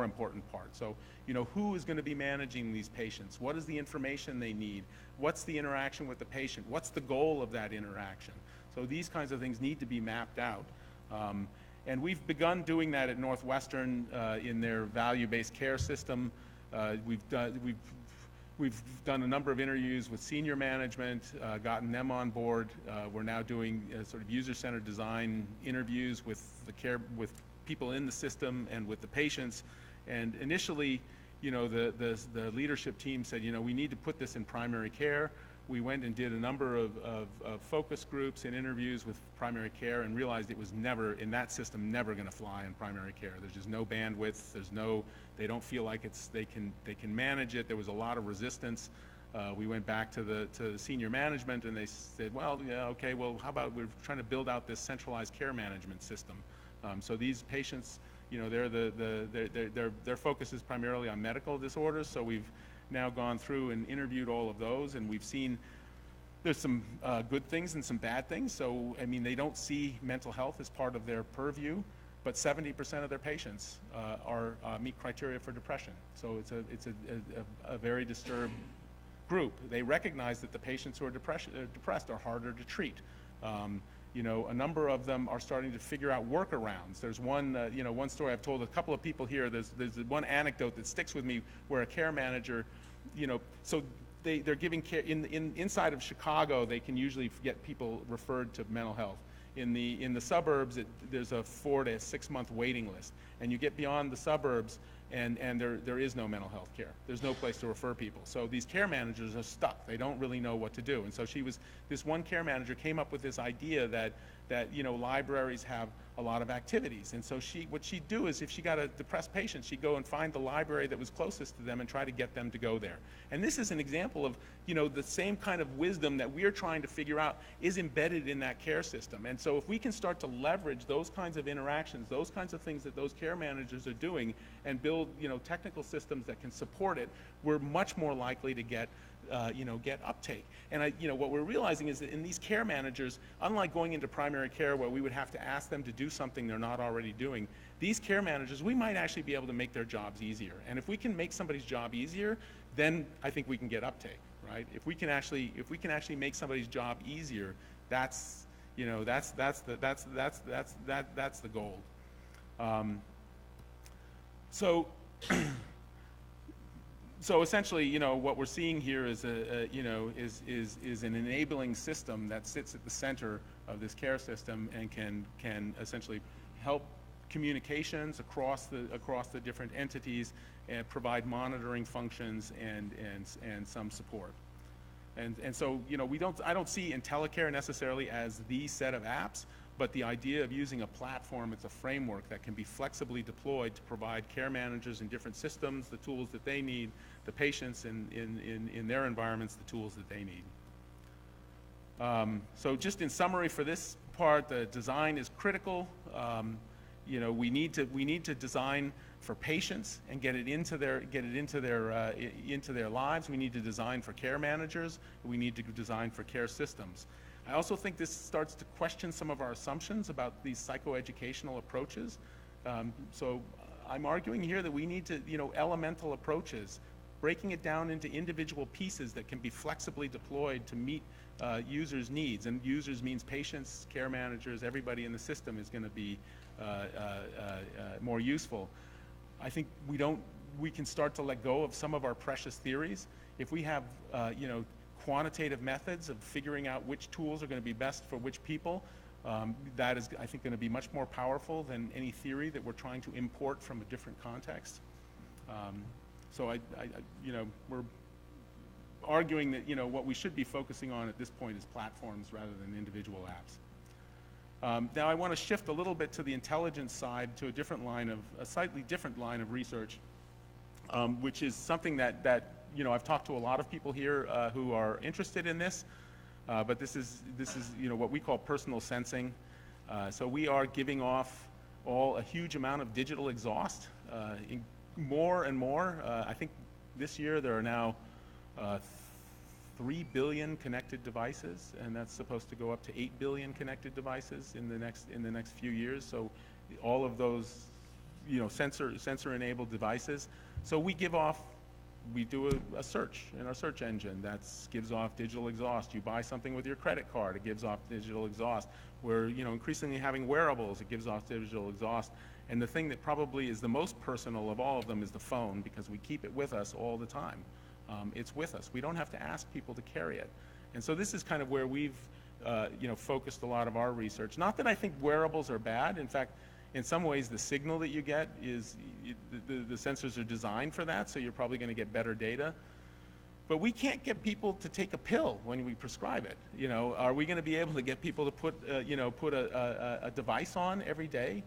Speaker 3: important part. So, who is going to be managing these patients? What is the information they need? What's the interaction with the patient? What's the goal of that interaction? So these kinds of things need to be mapped out. And we've begun doing that at Northwestern in their value-based care system. We've done a number of interviews with senior management, gotten them on board. We're now doing sort of user-centered design interviews with people in the system and with the patients. And initially, the leadership team said, we need to put this in primary care. We went and did a number of focus groups and interviews with primary care and realized it was never, in that system, never going to fly in primary care. There's just no bandwidth. They don't feel like they can manage it. There was a lot of resistance. We went back to the senior management and they said, well, yeah, okay, well, how about we're trying to build out this centralized care management system. So these patients, their focus is primarily on medical disorders. So we've now gone through and interviewed all of those, and we've seen there's some good things and some bad things. So, I mean, they don't see mental health as part of their purview, but 70% of their patients meet criteria for depression. So it's a very disturbed group. They recognize that the patients who are depressed are harder to treat. A number of them are starting to figure out workarounds. There's one story I've told a couple of people here. There's one anecdote that sticks with me where a care manager, so they're giving care inside of Chicago. They can usually get people referred to mental health. In the suburbs, there's a 4 to 6 month waiting list, and you get beyond the suburbs, and there is no mental health care. There's no place to refer people. So these care managers are stuck. They don't really know what to do. And so this one care manager came up with this idea that libraries have a lot of activities. And so what she'd do is, if she got a depressed patient, she'd go and find the library that was closest to them and try to get them to go there. And this is an example of, the same kind of wisdom that we're trying to figure out is embedded in that care system. And so if we can start to leverage those kinds of interactions, those kinds of things that those care managers are doing, and build, technical systems that can support it, we're much more likely to get uptake. And what we're realizing is that in these care managers, unlike going into primary care where we would have to ask them to do something they're not already doing, these care managers, we might actually be able to make their jobs easier. And if we can make somebody's job easier, then I think we can get uptake, right? If we can actually make somebody's job easier, that's the goal. So essentially, what we're seeing here is is an enabling system that sits at the center of this care system and can essentially help communications across the different entities and provide monitoring functions and some support. And so I don't see IntelliCare necessarily as the set of apps, but the idea of using a platform, it's a framework that can be flexibly deployed to provide care managers in different systems the tools that they need, the patients in their environments the tools that they need. So just in summary for this part, the design is critical. we need to design for patients and get it into their lives. We need to design for care managers. We need to design for care systems. I also think this starts to question some of our assumptions about these psychoeducational approaches. So I'm arguing here that we need to, elemental approaches, breaking it down into individual pieces that can be flexibly deployed to meet users' needs. And users means patients, care managers, everybody in the system is going to be more useful. I think we can start to let go of some of our precious theories. If we have, quantitative methods of figuring out which tools are going to be best for which people, that is, I think, going to be much more powerful than any theory that we're trying to import from a different context. So we're arguing that, what we should be focusing on at this point is platforms rather than individual apps. Now I want to shift a little bit to the intelligence side, to a slightly different line of research, which is something that I've talked to a lot of people here who are interested in this, but this is what we call personal sensing. So we are giving off a huge amount of digital exhaust, more and more. I think this year there are now 3 billion connected devices, and that's supposed to go up to 8 billion connected devices in the next few years. So all of those, sensor-enabled devices. So we do a search in our search engine that gives off digital exhaust. You buy something with your credit card, it gives off digital exhaust. We're increasingly having wearables, it gives off digital exhaust. And the thing that probably is the most personal of all of them is the phone, because we keep it with us all the time. It's with us. We don't have to ask people to carry it. And so this is kind of where we've focused a lot of our research. Not that I think wearables are bad. In fact, in some ways, the signal that you get is, the sensors are designed for that, so you're probably going to get better data. But we can't get people to take a pill when we prescribe it. Are we going to be able to get people to put a device on every day?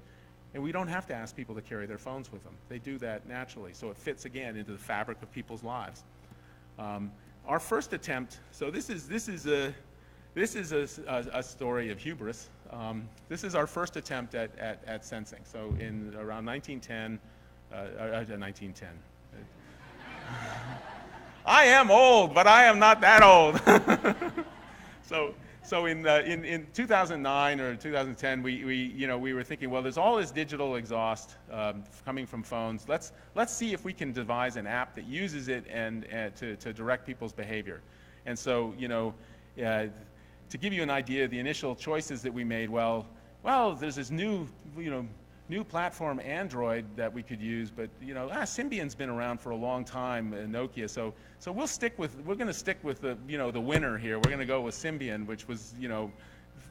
Speaker 3: And we don't have to ask people to carry their phones with them. They do that naturally, so it fits again into the fabric of people's lives. Our first attempt. So this is a story of hubris. This is our first attempt at sensing. So in around 1910, 1910. I am old, but I am not that old. So in 2009 or 2010, we were thinking, well, there's all this digital exhaust coming from phones. Let's see if we can devise an app that uses it and to direct people's behavior. And so to give you an idea, the initial choices that we made, well, there's this new platform, Android, that we could use, but Symbian's been around for a long time, Nokia. So we're going to stick with the winner here. We're going to go with Symbian, which was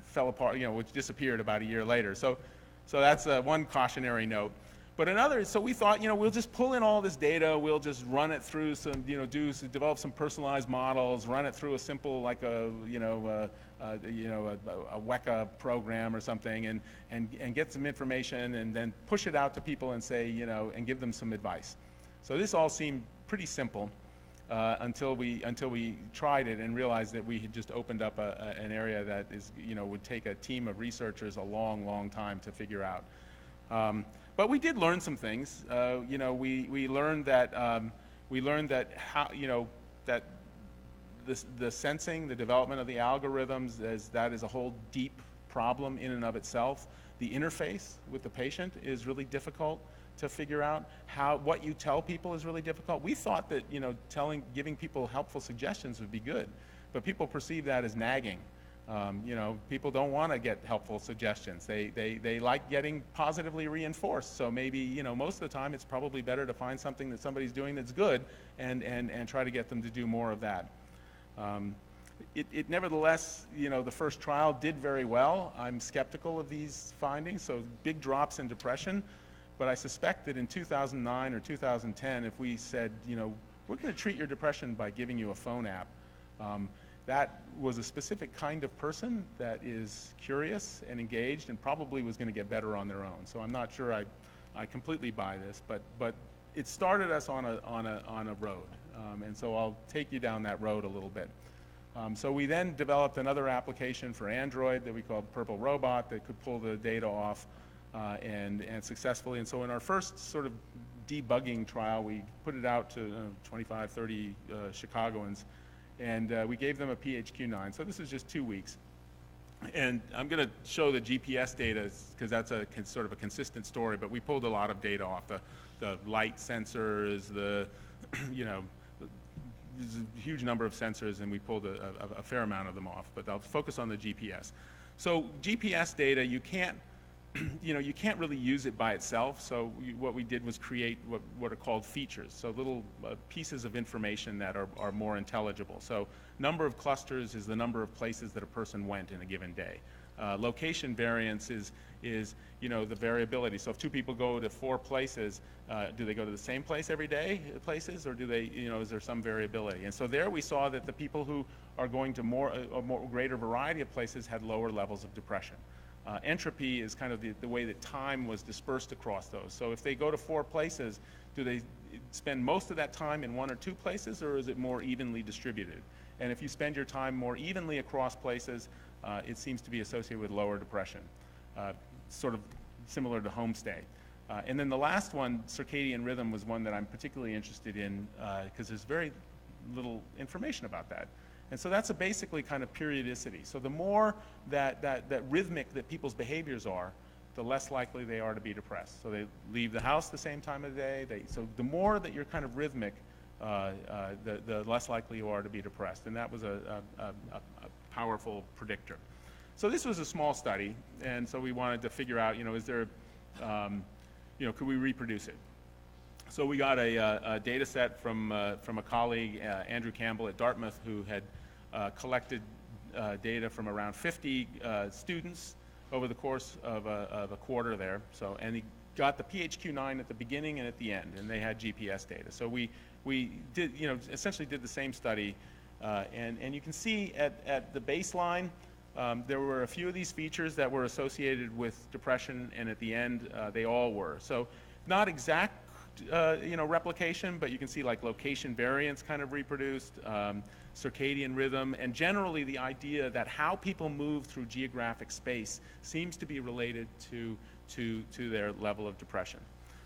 Speaker 3: fell apart, which disappeared about a year later. So that's one cautionary note. But another, so we thought, we'll just pull in all this data, we'll just run it through some, develop some personalized models, run it through a simple, like a WECA program or something, and get some information, and then push it out to people and say, and give them some advice. So this all seemed pretty simple until we tried it and realized that we had just opened up an area that is, would take a team of researchers a long, long time to figure out. But we did learn some things. We learned that that the sensing, the development of the algorithms, that is a whole deep problem in and of itself. The interface with the patient is really difficult to figure out. What you tell people is really difficult. We thought that giving people helpful suggestions would be good, but people perceive that as nagging. People don't want to get helpful suggestions. They like getting positively reinforced. So maybe, most of the time it's probably better to find something that somebody's doing that's good and try to get them to do more of that. It nevertheless, the first trial did very well. I'm skeptical of these findings, so big drops in depression. But I suspect that in 2009 or 2010, if we said, we're going to treat your depression by giving you a phone app, that was a specific kind of person that is curious and engaged and probably was going to get better on their own. So I'm not sure I completely buy this, but it started us on a road, and so I'll take you down that road a little bit. So we then developed another application for Android that we called Purple Robot that could pull the data off and successfully. And so in our first sort of debugging trial, we put it out to 25, 30 Chicagoans, and we gave them a PHQ-9. So this is just 2 weeks. And I'm going to show the GPS data because that's sort of a consistent story, but we pulled a lot of data off the light sensors, there's a huge number of sensors, and we pulled a fair amount of them off, but I'll focus on the GPS. So GPS data, you can't really use it by itself, so what we did was create what are called features, so little pieces of information that are more intelligible. So number of clusters is the number of places that a person went in a given day. Location variance is the variability. So if two people go to 4 places, do they go to the same place every day, or do they, is there some variability? And so there we saw that the people who are going to a more greater variety of places had lower levels of depression. Entropy is kind of the way that time was dispersed across those. So if they go to 4 places, do they spend most of that time in 1 or 2 places, or is it more evenly distributed? And if you spend your time more evenly across places, it seems to be associated with lower depression, sort of similar to homestay. And then the last one, circadian rhythm, was one that I'm particularly interested in because there's very little information about that. And so that's basically kind of periodicity. So the more that rhythmic that people's behaviors are, the less likely they are to be depressed. So they leave the house the same time of the day. So the more that you're kind of rhythmic, the less likely you are to be depressed. And that was a powerful predictor. So this was a small study, and so we wanted to figure out, is there, could we reproduce it? So we got a data set from a colleague, Andrew Campbell at Dartmouth, who had collected data from around 50 students over the course of a quarter there. So, and he got the PHQ-9 at the beginning and at the end, and they had GPS data. So we did, essentially did the same study, and you can see at the baseline, there were a few of these features that were associated with depression, and at the end, they all were. So not exact, replication, but you can see like location variance kind of reproduced, circadian rhythm, and generally the idea that how people move through geographic space seems to be related to their level of depression.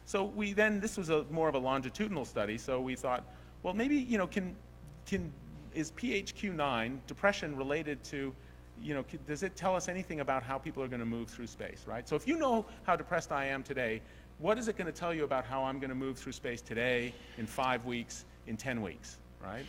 Speaker 3: So this was more of a longitudinal study, so we thought, well, maybe, is PHQ-9 depression related to, does it tell us anything about how people are going to move through space, right? So if you know how depressed I am today, what is it going to tell you about how I'm going to move through space today, in 5 weeks, in 10 weeks, right?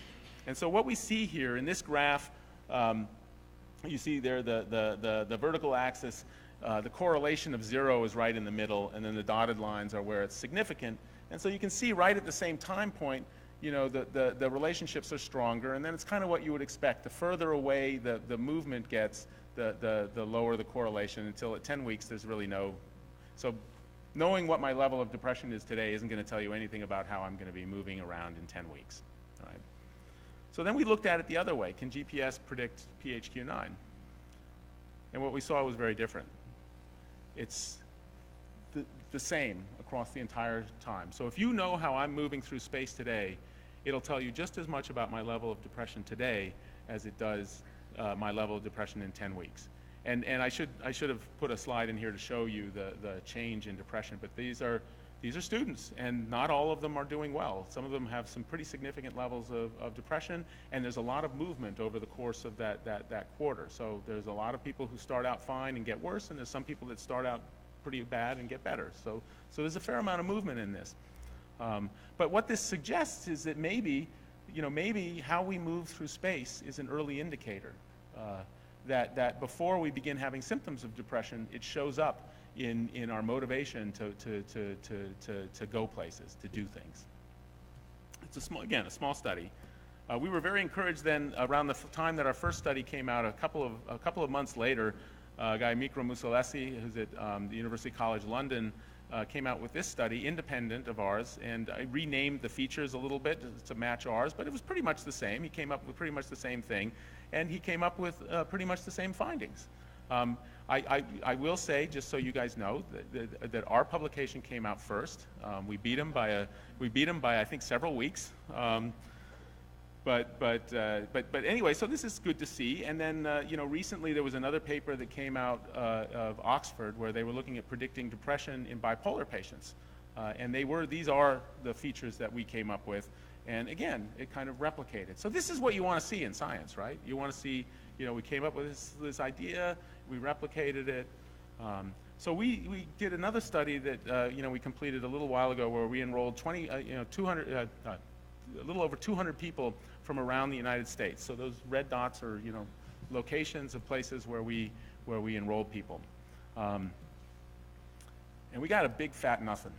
Speaker 3: And so what we see here in this graph, you see there the vertical axis, the correlation of 0 is right in the middle, and then the dotted lines are where it's significant. And so you can see right at the same time point, the relationships are stronger, and then it's kind of what you would expect. The further away the movement gets, the lower the correlation, until at 10 weeks there's really no. So knowing what my level of depression is today isn't going to tell you anything about how I'm going to be moving around in 10 weeks. All right? So then we looked at it the other way. Can GPS predict PHQ-9? And what we saw was very different. It's the same across the entire time. So if you know how I'm moving through space today, it'll tell you just as much about my level of depression today as it does my level of depression in 10 weeks. And I should have put a slide in here to show you the change in depression, but these are students, and not all of them are doing well. Some of them have some pretty significant levels of depression, and there's a lot of movement over the course of that quarter. So there's a lot of people who start out fine and get worse, and there's some people that start out pretty bad and get better. So there's a fair amount of movement in this. But what this suggests is that maybe how we move through space is an early indicator. That before we begin having symptoms of depression, it shows up in our motivation to go places, to do things. It's a small study. We were very encouraged then around the time that our first study came out. A couple of months later, a guy Mikro Musalesi, who's at the University College London, came out with this study, independent of ours, and I renamed the features a little bit to match ours, but it was pretty much the same. He came up with pretty much the same thing, and he came up with pretty much the same findings. I will say, just so you guys know, that our publication came out first. We beat him by I think several weeks. but anyway, so this is good to see. And then, recently there was another paper that came out of Oxford where they were looking at predicting depression in bipolar patients. And these are the features that we came up with. And again, it kind of replicated. So this is what you want to see in science, right? You want to see, we came up with this idea, we replicated it. So we did another study that, we completed a little while ago where we enrolled 200, a little over 200 people from around the United States. So those red dots are, locations of places where we enroll people. And we got a big fat nothing.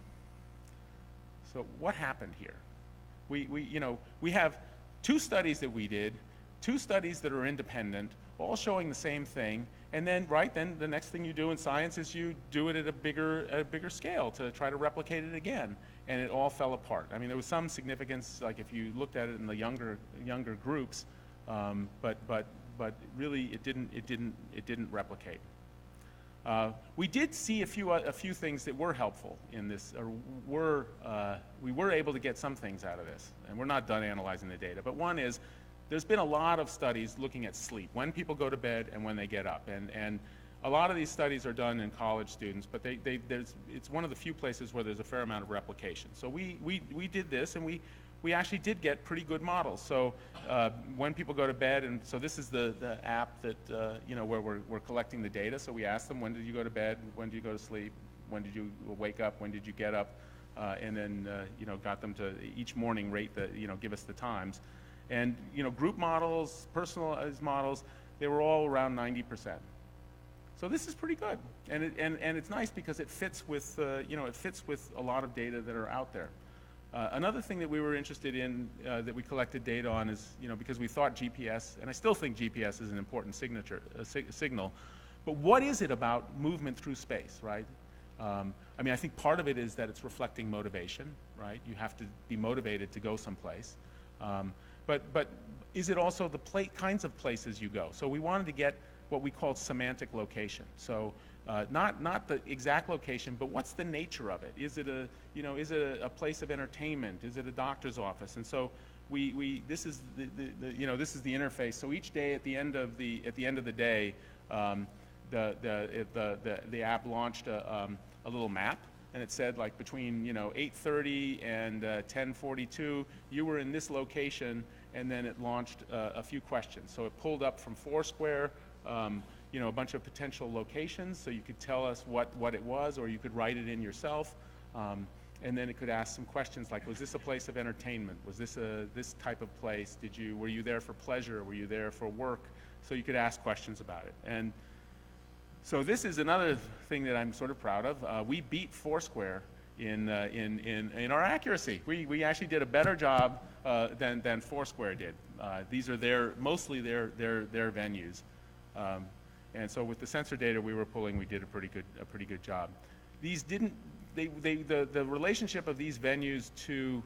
Speaker 3: So what happened here? We have 2 studies that we did, 2 studies that are independent, all showing the same thing. And then, then the next thing you do in science is you do it at a bigger scale to try to replicate it again. And it all fell apart. I mean, there was some significance, like if you looked at it in the younger groups, but really it didn't replicate. We did see a few things that were helpful in this, or we were able to get some things out of this, and we're not done analyzing the data. But one is, there's been a lot of studies looking at sleep, when people go to bed and when they get up, and a lot of these studies are done in college students, but it's one of the few places where there's a fair amount of replication. So we did this, and we actually did get pretty good models. So when people go to bed, and so this is the app that, where we're collecting the data. So we asked them, when did you go to bed? When did you go to sleep? When did you wake up? When did you get up? And then, got them to each morning rate give us the times. And, group models, personalized models, they were all around 90%. So this is pretty good. And it's nice because it fits with, it fits with a lot of data that are out there. Another thing that we were interested in that we collected data on is, because we thought GPS, and I still think GPS is an important signal, but what is it about movement through space, right? I think part of it is that it's reflecting motivation, right? You have to be motivated to go someplace. But is it also the kinds of places you go? So we wanted to get what we called semantic location. So not the exact location, but what's the nature of it? Is it a place of entertainment? Is it a doctor's office? And so this is this is the interface. So each day at the end of the day, the app launched a little map, and it said, like, between 8:30 and 10:42, you were in this location, and then it launched a few questions. So it pulled up from Foursquare, a bunch of potential locations, so you could tell us what it was, or you could write it in yourself. And then it could ask some questions like, was this a place of entertainment? Was this this type of place? Were you there for pleasure? Were you there for work? So you could ask questions about it. And so this is another thing that I'm sort of proud of. We beat Foursquare in our accuracy. We actually did a better job than Foursquare did. These are mostly their venues. And so with the sensor data we were pulling, we did a pretty good job. These didn't, the relationship of these venues to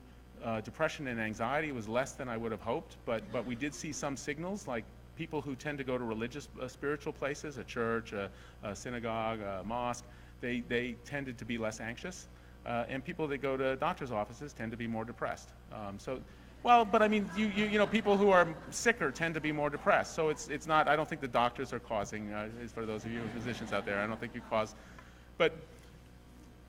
Speaker 3: depression and anxiety was less than I would have hoped, but we did see some signals, like people who tend to go to religious, spiritual places, a church, a synagogue, a mosque, they tended to be less anxious, and people that go to doctor's offices tend to be more depressed. But I mean, people who are sicker tend to be more depressed. So it's not, I don't think the doctors are causing, for those of you physicians out there, I don't think you cause, but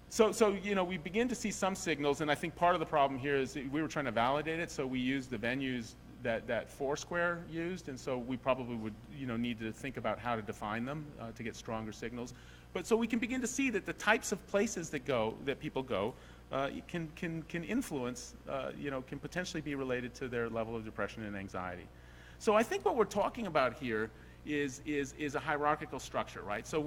Speaker 3: so we begin to see some signals, and I think part of the problem here is we were trying to validate it, so we used the venues that Foursquare used, and so we probably would need to think about how to define them to get stronger signals. But so we can begin to see that the types of places that people go can influence, can potentially be related to their level of depression and anxiety. So I think what we're talking about here is a hierarchical structure, right? So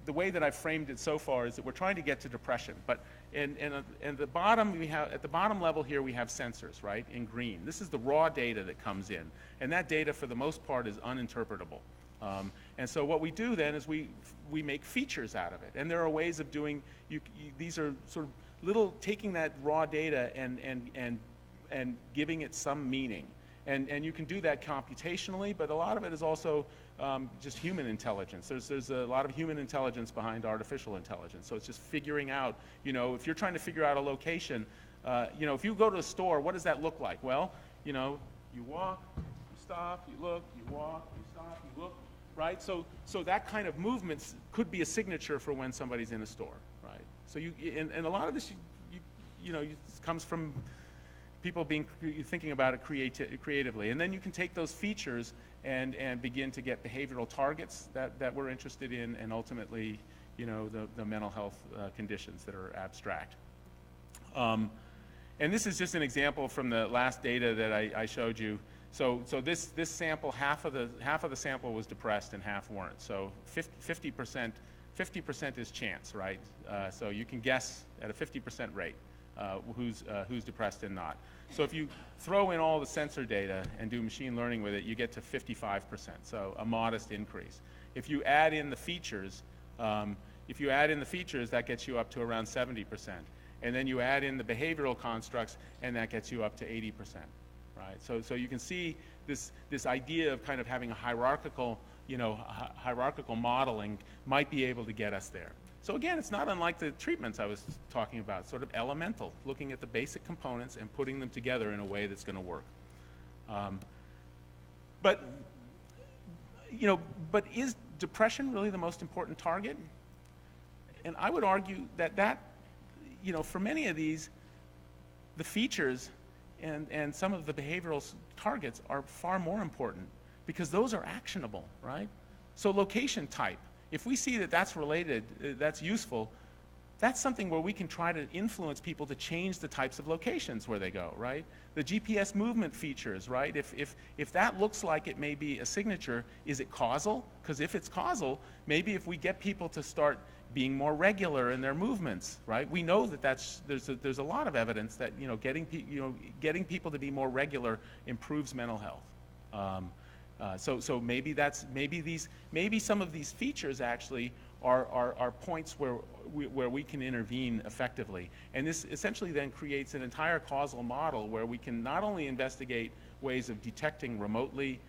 Speaker 3: the way that I've framed it so far is that we're trying to get to depression, but and the bottom at the bottom level here we have sensors, right, in green. This is the raw data that comes in, and that data for the most part is uninterpretable. And so what we do then is we make features out of it, and there are ways of doing. These are sort of taking that raw data and giving it some meaning, and you can do that computationally, but a lot of it is also just human intelligence. There's a lot of human intelligence behind artificial intelligence. So it's just figuring out, if you're trying to figure out a location, if you go to a store, what does that look like? Well, you know, you walk, you stop, you look, you walk, you stop, you look, right? So that kind of movement could be a signature for when somebody's in a store, right? So and a lot of this, comes from people thinking about it creatively. And then you can take those features and begin to get behavioral targets that we're interested in, and ultimately, the mental health conditions that are abstract. And this is just an example from the last data that I showed you. So this sample, half of the sample was depressed and half weren't. So 50% is chance, right? So you can guess at a 50% rate who's depressed and not. So if you throw in all the sensor data and do machine learning with it, you get to 55%. So a modest increase. If you add in the features, that gets you up to around 70%. And then you add in the behavioral constructs, and that gets you up to 80%, right? So you can see this idea of kind of having a hierarchical modeling might be able to get us there. So again, it's not unlike the treatments I was talking about, sort of elemental, looking at the basic components and putting them together in a way that's going to work. But is depression really the most important target? And I would argue that for many of these, the features and some of the behavioral targets are far more important, because those are actionable, right? So location type, if we see that that's related, that's useful, that's something where we can try to influence people to change the types of locations where they go, right? The GPS movement features, right? If that looks like it may be a signature, is it causal? Because if it's causal, maybe if we get people to start being more regular in their movements, right? We know that there's a lot of evidence that getting people to be more regular improves mental health. So maybe some of these features actually are points where we can intervene effectively. And this essentially then creates an entire causal model where we can not only investigate ways of detecting remotely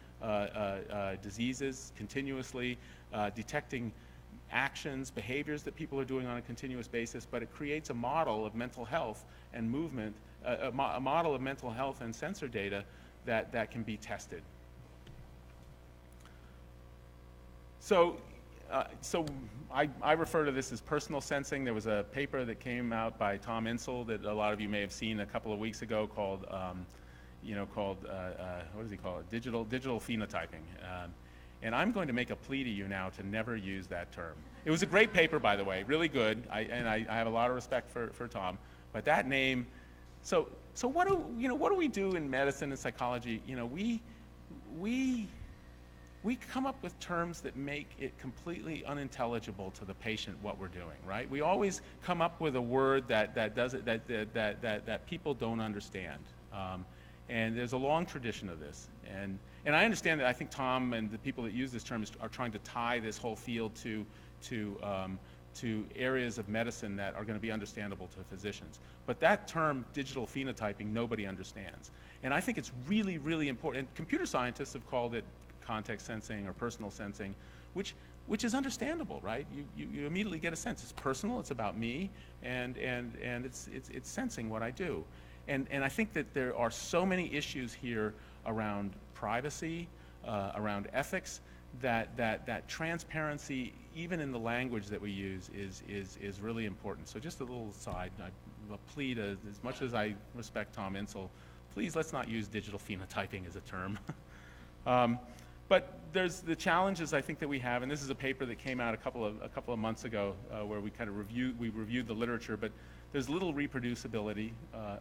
Speaker 3: diseases continuously, detecting actions, behaviors that people are doing on a continuous basis, but it creates a model of mental health and movement, a model of mental health and sensor data that can be tested. So I refer to this as personal sensing. There was a paper that came out by Tom Insel that a lot of you may have seen a couple of weeks ago called what does he call it? Digital phenotyping. And I'm going to make a plea to you now to never use that term. It was a great paper, by the way, really good. I have a lot of respect for Tom. But that name, so what do we do in medicine and psychology? We come up with terms that make it completely unintelligible to the patient what we're doing, right? We always come up with a word that people don't understand. And there's a long tradition of this. And I understand that I think Tom and the people that use this term are trying to tie this whole field to areas of medicine that are going to be understandable to physicians. But that term, digital phenotyping, nobody understands. And I think it's really, really important. And computer scientists have called it context sensing or personal sensing, which is understandable, right? You immediately get a sense. It's personal, it's about me, and it's sensing what I do. And I think that there are so many issues here around privacy, around ethics, that transparency, even in the language that we use, is really important. So just a little aside, I plead, as much as I respect Tom Insel, please let's not use digital phenotyping as a term. But there's the challenges I think that we have, and this is a paper that came out a couple of months ago where we kind of reviewed the literature, but there's little reproducibility,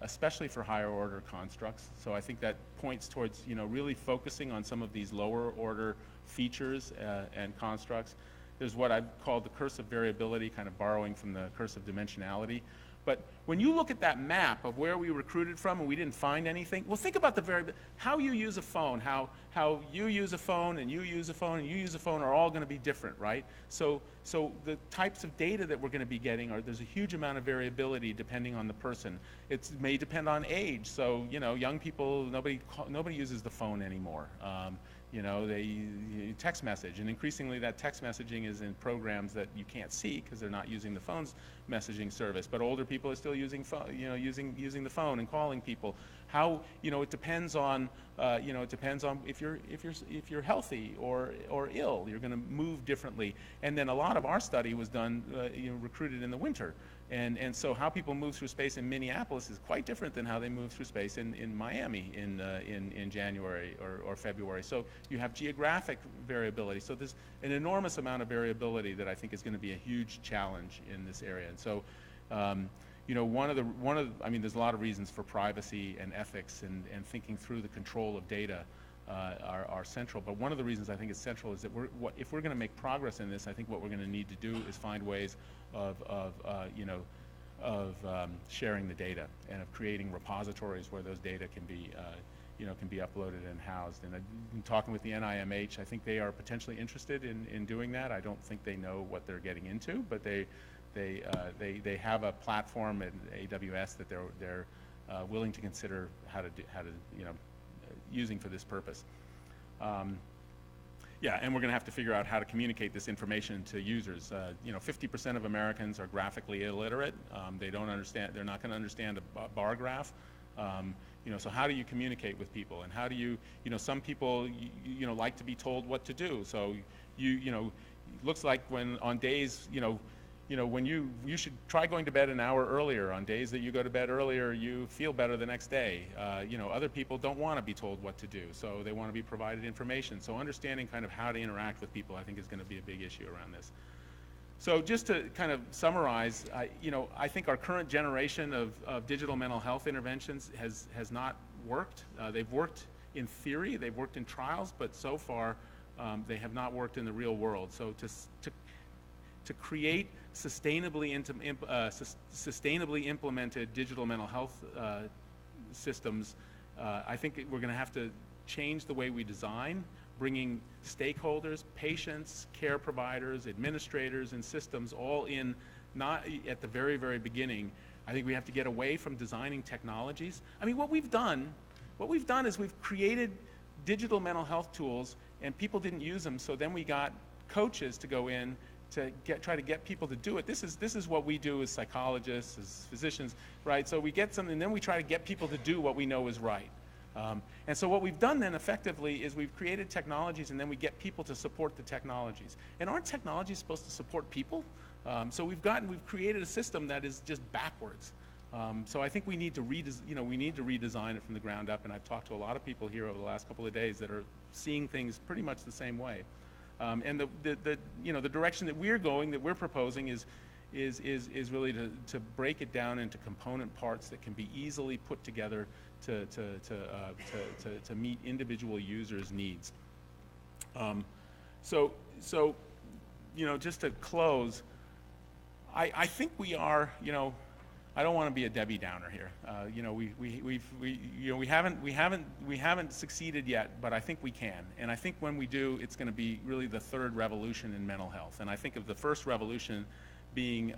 Speaker 3: especially for higher order constructs. So I think that points towards really focusing on some of these lower order features and constructs. There's what I've called the curse of variability, kind of borrowing from the curse of dimensionality. But when you look at that map of where we recruited from and we didn't find anything, well, think about how you use a phone, how you use a phone and you use a phone and you use a phone are all going to be different, right? So the types of data that we're going to be getting there's a huge amount of variability depending on the person. It may depend on age. So young people, nobody uses the phone anymore. They text message, and increasingly that text messaging is in programs that you can't see because they're not using the phone's messaging service. But older people are still using using the phone and calling people. How it depends on if you're healthy or ill, you're going to move differently. And then a lot of our study was done recruited in the winter. And so how people move through space in Minneapolis is quite different than how they move through space in Miami in January or February. So you have geographic variability. So there's an enormous amount of variability that I think is going to be a huge challenge in this area. And so, there's a lot of reasons for privacy and ethics and thinking through the control of data are central. But one of the reasons I think it's central is that if we're going to make progress in this, I think what we're going to need to do is find ways of sharing the data and of creating repositories where those data can be uploaded and housed. And I've been talking with the NIMH. I think they are potentially interested in doing that. I don't think they know what they're getting into, but they have a platform at AWS that they're willing to consider how to using for this purpose. And we're going to have to figure out how to communicate this information to users. 50% of Americans are graphically illiterate. They don't understand. They're not going to understand a bar graph. So how do you communicate with people? And how do you? Some people like to be told what to do. So looks like when on days when you should try going to bed an hour earlier. On days that you go to bed earlier, you feel better the next day. Other people don't want to be told what to do, so they want to be provided information. So understanding kind of how to interact with people, I think, is going to be a big issue around this. So just to kind of summarize, I think our current generation of digital mental health interventions has not worked. They've worked in theory, they've worked in trials, but so far they have not worked in the real world. So to create sustainably implemented digital mental health systems, I think we're going to have to change the way we design, bringing stakeholders, patients, care providers, administrators, and systems all in, not at the very, very beginning. I think we have to get away from designing technologies. I mean, what we've done is we've created digital mental health tools, and people didn't use them, so then we got coaches to go in to try to get people to do it. This is what we do as psychologists, as physicians, right? So we get something, and then we try to get people to do what we know is right. And so what we've done then effectively is we've created technologies, and then we get people to support the technologies. And aren't technologies supposed to support people? So we've created a system that is just backwards. So I think we need to redesign it from the ground up. And I've talked to a lot of people here over the last couple of days that are seeing things pretty much the same way. And the direction that we're going, that we're proposing, is really to break it down into component parts that can be easily put together to meet individual users' needs. So just to close, I think we are, I don't want to be a Debbie Downer here. We haven't succeeded yet, but I think we can. And I think when we do, it's going to be really the third revolution in mental health. And I think of the first revolution being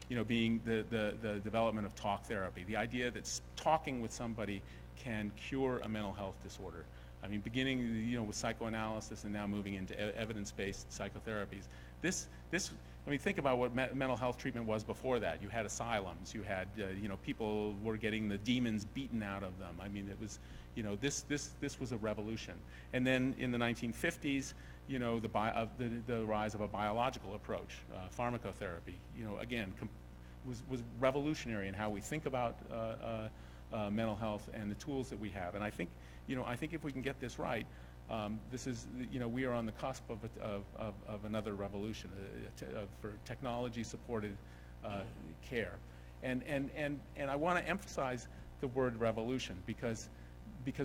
Speaker 3: the development of talk therapy, the idea that talking with somebody can cure a mental health disorder. I mean, beginning with psychoanalysis and now moving into evidence-based psychotherapies. Think about what mental health treatment was before that. You had asylums. You had people were getting the demons beaten out of them. I mean, it was this was a revolution. And then in the 1950s, the rise of a biological approach, pharmacotherapy, again, was revolutionary in how we think about mental health and the tools that we have. And I think if we can get this right, we are on the cusp of another revolution for technology-supported care. And I want to emphasize the word revolution because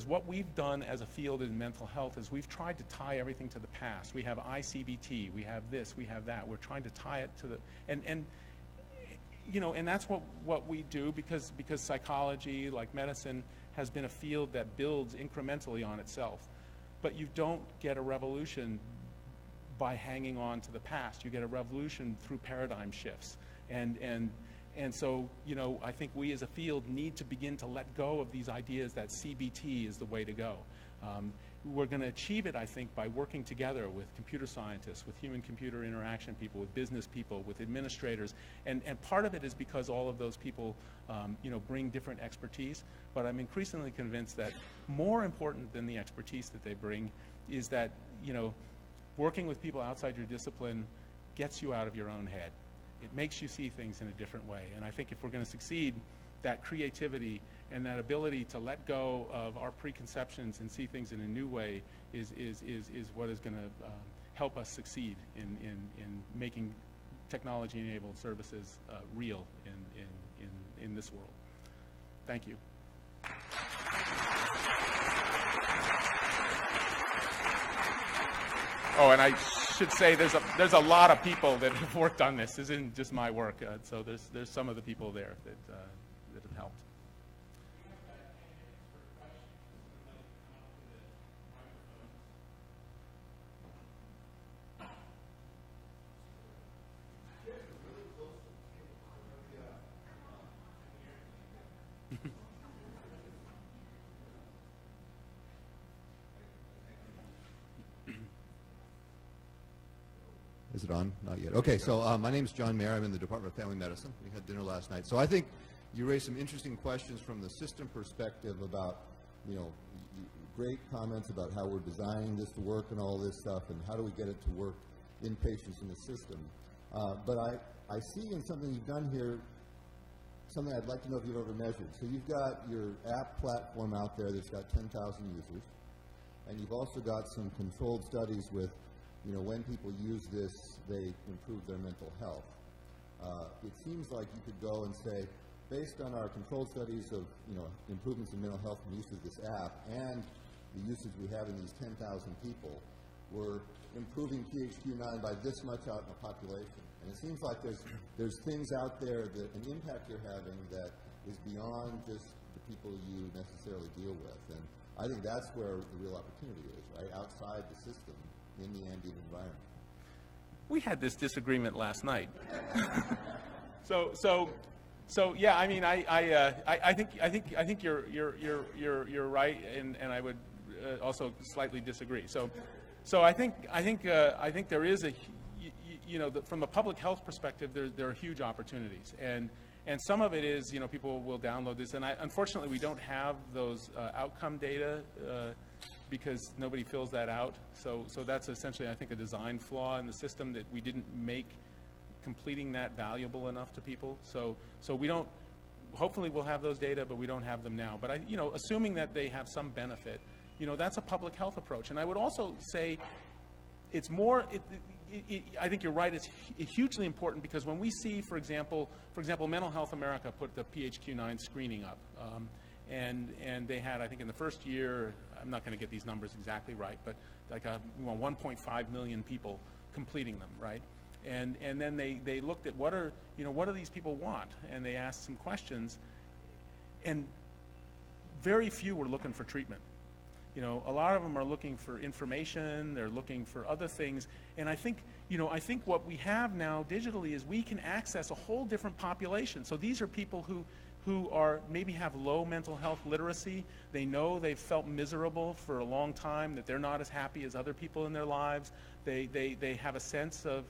Speaker 3: what we've done as a field in mental health is we've tried to tie everything to the past. We have ICBT, we have this, we have that. We're trying to tie it to the and that's what we do because psychology, like medicine, has been a field that builds incrementally on itself. But you don't get a revolution by hanging on to the past. You get a revolution through paradigm shifts. And so, I think we as a field need to begin to let go of these ideas that CBT is the way to go. we're going to achieve it, I think, by working together with computer scientists, with human-computer interaction people, with business people, with administrators. And part of it is because all of those people, bring different expertise. But I'm increasingly convinced that more important than the expertise that they bring is that, working with people outside your discipline gets you out of your own head. It makes you see things in a different way. And I think if we're going to succeed, that creativity and that ability to let go of our preconceptions and see things in a new way is what is going to help us succeed in making technology-enabled services real in this world. Thank you. Oh, and I should say there's a lot of people that have worked on this. This isn't just my work. So there's some of the people there that have helped.
Speaker 4: Is it on? Not yet. Okay, so my name is John Mayer. I'm in the Department of Family Medicine. We had dinner last night. So I think you raised some interesting questions from the system perspective about, great comments about how we're designing this to work and all this stuff, and how do we get it to work in patients in the system. But I see in something you've done here something I'd like to know if you've ever measured. So you've got your app platform out there that's got 10,000 users, and you've also got some controlled studies with when people use this, they improve their mental health. It seems like you could go and say, based on our controlled studies of improvements in mental health from use of this app and the usage we have in these 10,000 people, we're improving PHQ-9 by this much out in the population. And it seems like there's things out there, that an impact you're having that is beyond just the people you necessarily deal with. And I think that's where the real opportunity is, right? Outside the system, in the ambient environment.
Speaker 3: We had this disagreement last night. So yeah. I mean, I think you're right, and I would also slightly disagree. So I think there is from a public health perspective, there are huge opportunities, and some of it is people will download this, and unfortunately we don't have those outcome data. Because nobody fills that out. So that's essentially, I think, a design flaw in the system, that we didn't make completing that valuable enough to people. So we don't, hopefully we'll have those data, but we don't have them now. But assuming that they have some benefit, that's a public health approach. And I would also say it's more, I think you're right, it's hugely important, because when we see, for example, Mental Health America put the PHQ-9 screening up. And they had, I think in the first year, I'm not going to get these numbers exactly right, but like 1.5 million people completing them, right? And then they looked at what do these people want? And they asked some questions, and very few were looking for treatment. A lot of them are looking for information, they're looking for other things, and I think what we have now digitally is we can access a whole different population. So these are people who maybe have low mental health literacy. They know they've felt miserable for a long time, that they're not as happy as other people in their lives. They have a sense of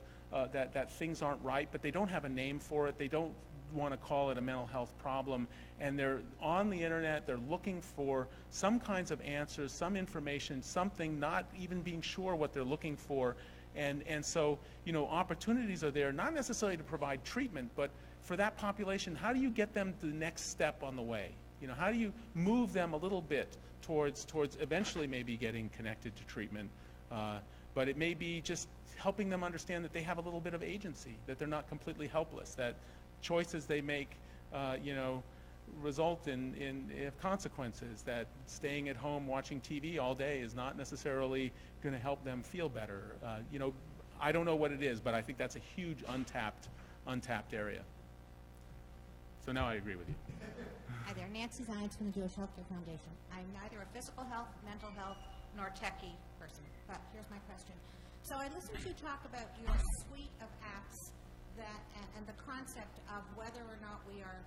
Speaker 3: that things aren't right, but they don't have a name for it. They don't want to call it a mental health problem. And they're on the internet, they're looking for some kinds of answers, some information, something, not even being sure what they're looking for. And so, opportunities are there, not necessarily to provide treatment, but for that population, how do you get them to the next step on the way? How do you move them a little bit towards eventually maybe getting connected to treatment? But it may be just helping them understand that they have a little bit of agency, that they're not completely helpless, that choices they make, result in consequences, that staying at home watching TV all day is not necessarily going to help them feel better. I don't know what it is, but I think that's a huge untapped area. So now I agree with you.
Speaker 5: Hi there, Nancy Zients from the Jewish Healthcare Foundation. I'm neither a physical health, mental health, nor techie person, but here's my question. So I listened to you talk about your suite of apps and the concept of whether or not we are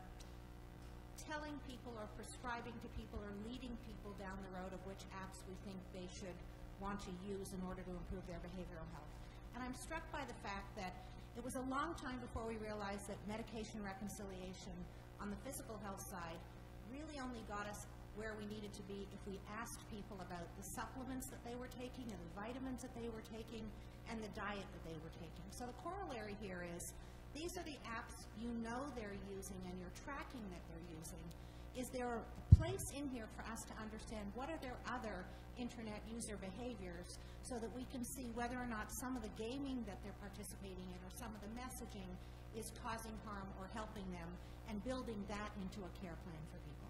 Speaker 5: telling people or prescribing to people or leading people down the road of which apps we think they should want to use in order to improve their behavioral health. And I'm struck by the fact that it was a long time before we realized that medication reconciliation on the physical health side really only got us where we needed to be if we asked people about the supplements that they were taking and the vitamins that they were taking and the diet that they were taking. So the corollary here is, these are the apps you know they're using and you're tracking that they're using. Is there a place in here for us to understand what are their other internet user behaviors so that we can see whether or not some of the gaming that they're participating in or some of the messaging is causing harm or helping them, and building that into a care plan for people?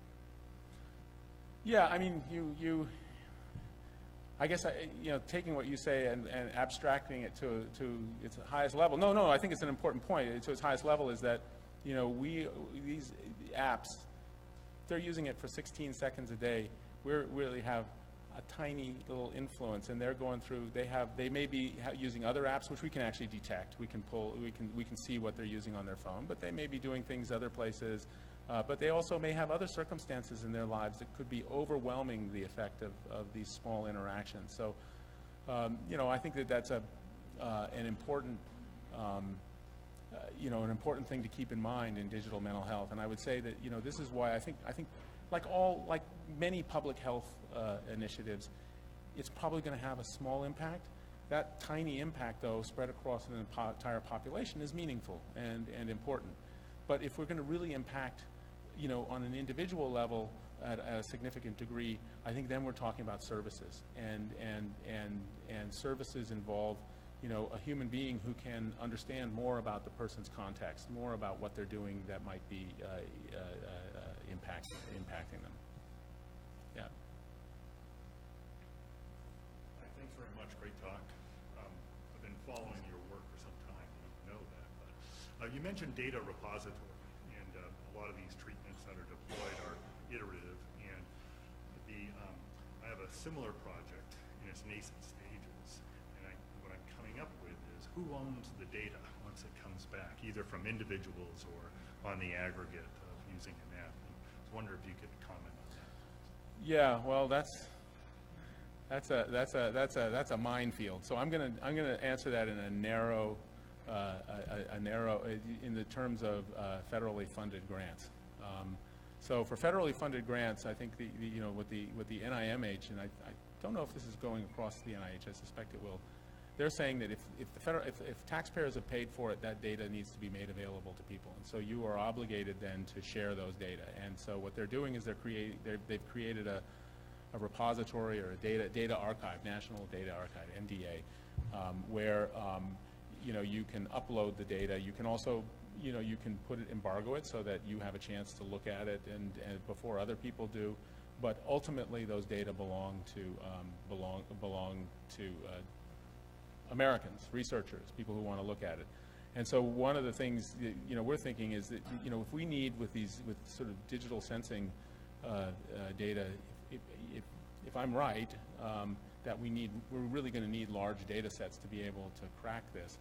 Speaker 3: Yeah, I mean, I guess, taking what you say and abstracting it to its highest level. No, I think it's an important point. To its highest level is that, these apps, they're using it for 16 seconds a day. We really have a tiny little influence, and they're going through. They may be using other apps, which we can actually detect. We can see what they're using on their phone, but they may be doing things other places. But they also may have other circumstances in their lives that could be overwhelming the effect of these small interactions. So, I think that's an important, an important thing to keep in mind in digital mental health. And I would say that, this is why I think like many public health initiatives, it's probably going to have a small impact. That tiny impact, though, spread across an entire population is meaningful and important. But if we're going to really impact, on an individual level at a significant degree, I think then we're talking about services, and services involve, a human being who can understand more about the person's context, more about what they're doing that might be impacting them. Yeah.
Speaker 6: Thanks very much. Great talk. I've been following your work for some time. I don't know that, but you mentioned data repository, and a lot of these treatments that are deployed are iterative. And I have a similar project in its nascent stages, and what I'm coming up with is who owns the data once it comes back, either from individuals or on the aggregate of using an app. And I was wondering if you could comment on that.
Speaker 3: Yeah, well, that's a minefield. So I'm gonna answer that in a narrow, in the terms of federally funded grants. So for federally funded grants, I think with the NIMH, and I don't know if this is going across the NIH. I suspect it will. They're saying that if taxpayers have paid for it, that data needs to be made available to people, and so you are obligated then to share those data. And so what they're doing is they've created a repository or a data archive, National Data Archive, NDA, where you can upload the data. You can also you can embargo it so that you have a chance to look at it and before other people do. But ultimately, those data belong to Americans, researchers, people who want to look at it. And so one of the things we're thinking is that if we need with sort of digital sensing data, if I'm right, that we're really going to need large data sets to be able to crack this.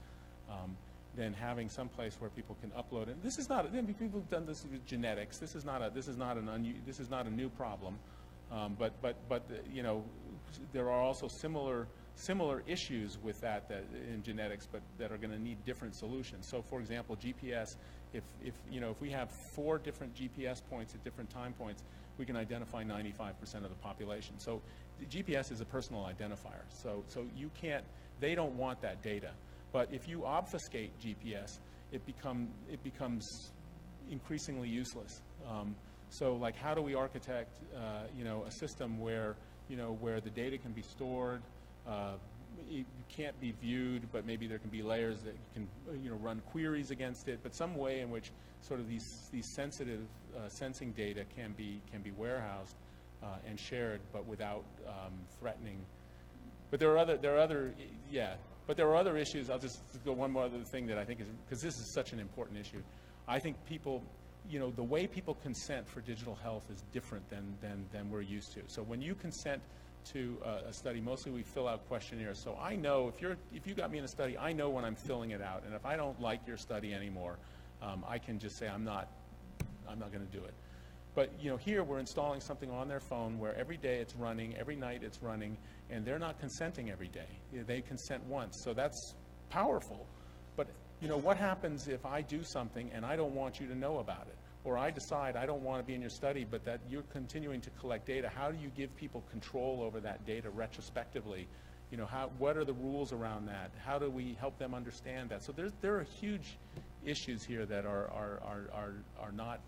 Speaker 3: Then having some place where people can upload it. This is not. People have done this with genetics. This is not a new problem. But there are also similar issues with that in genetics, but that are going to need different solutions. So, for example, GPS. If we have 4 different GPS points at different time points, we can identify 95% of the population. So, the GPS is a personal identifier. So you can't. They don't want that data. But if you obfuscate GPS, it becomes increasingly useless. So, like, how do we architect, a system where the data can be stored, it can't be viewed, but maybe there can be layers that can, run queries against it. But some way in which sort of these sensitive sensing data can be warehoused and shared, but without threatening. But there are other issues. I'll just go one more other thing that I think is, because this is such an important issue. I think people, the way people consent for digital health is different than we're used to. So when you consent to a study, mostly we fill out questionnaires. So I know if you got me in a study, I know when I'm filling it out. And if I don't like your study anymore, I can just say I'm not going to do it. But here we're installing something on their phone where every day it's running, every night it's running, and they're not consenting every day. They consent once, so that's powerful. But what happens if I do something and I don't want you to know about it? Or I decide I don't want to be in your study, but that you're continuing to collect data. How do you give people control over that data retrospectively? What are the rules around that? How do we help them understand that? So there are huge issues here that are not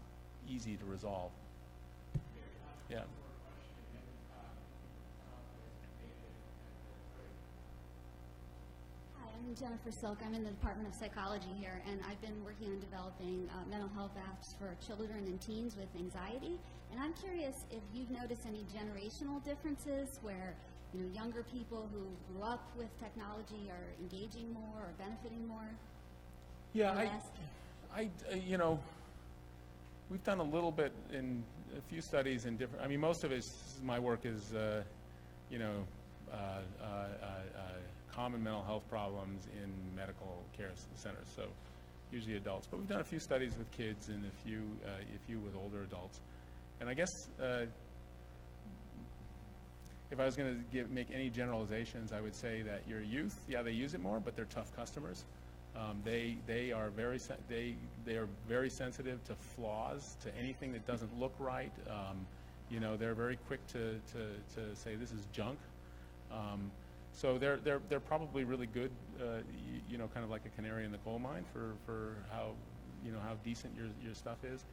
Speaker 3: easy to resolve. Yeah.
Speaker 7: Hi, I'm Jennifer Silk. I'm in the Department of Psychology here, and I've been working on developing mental health apps for children and teens with anxiety. And I'm curious if you've noticed any generational differences where younger people who grew up with technology are engaging more or benefiting more?
Speaker 3: Yeah, we've done a little bit in a few studies in different. I mean, most of my work is, common mental health problems in medical care centers. So usually adults, but we've done a few studies with kids and a few with older adults. And I guess if I was going to make any generalizations, I would say that your youth, yeah, they use it more, but they're tough customers. They are very sensitive to flaws, to anything that doesn't look right. They're very quick to say this is junk. So they're probably really good, kind of like a canary in the coal mine for how decent your stuff is.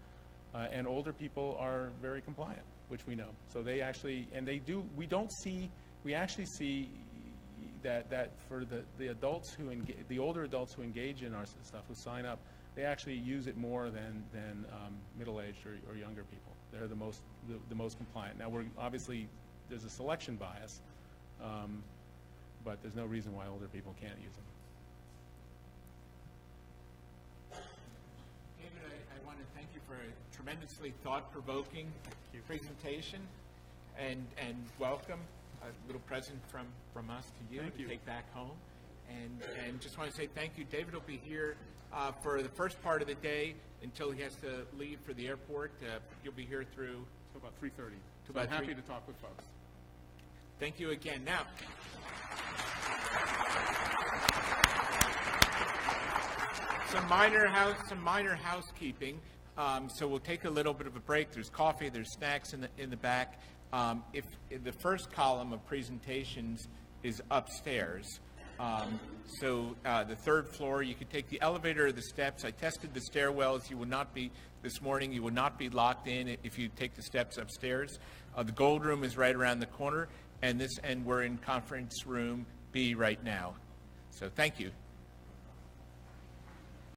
Speaker 3: And older people are very compliant, which we know. So they actually, and they do. We actually see that for the adults the older adults who engage in our stuff, who sign up, they actually use it more than middle-aged or younger people. They're the most compliant. Now there's a selection bias, but there's no reason why older people can't use them.
Speaker 1: David, I want to thank you for a tremendously thought-provoking presentation, and welcome. A little present from us to you to take back home. And just want to say thank you. David will be here for the first part of the day until he has to leave for the airport. You'll be here through
Speaker 3: About 3:30.
Speaker 1: So I'm
Speaker 3: happy to talk with folks.
Speaker 1: Thank you again. Now, some minor housekeeping. So we'll take a little bit of a break. There's coffee. There's snacks in the back. If the first column of presentations is upstairs, so the third floor, you could take the elevator or the steps. I tested the stairwells. This morning, you will not be locked in if you take the steps upstairs. The gold room is right around the corner, and we're in conference room B right now. So thank you.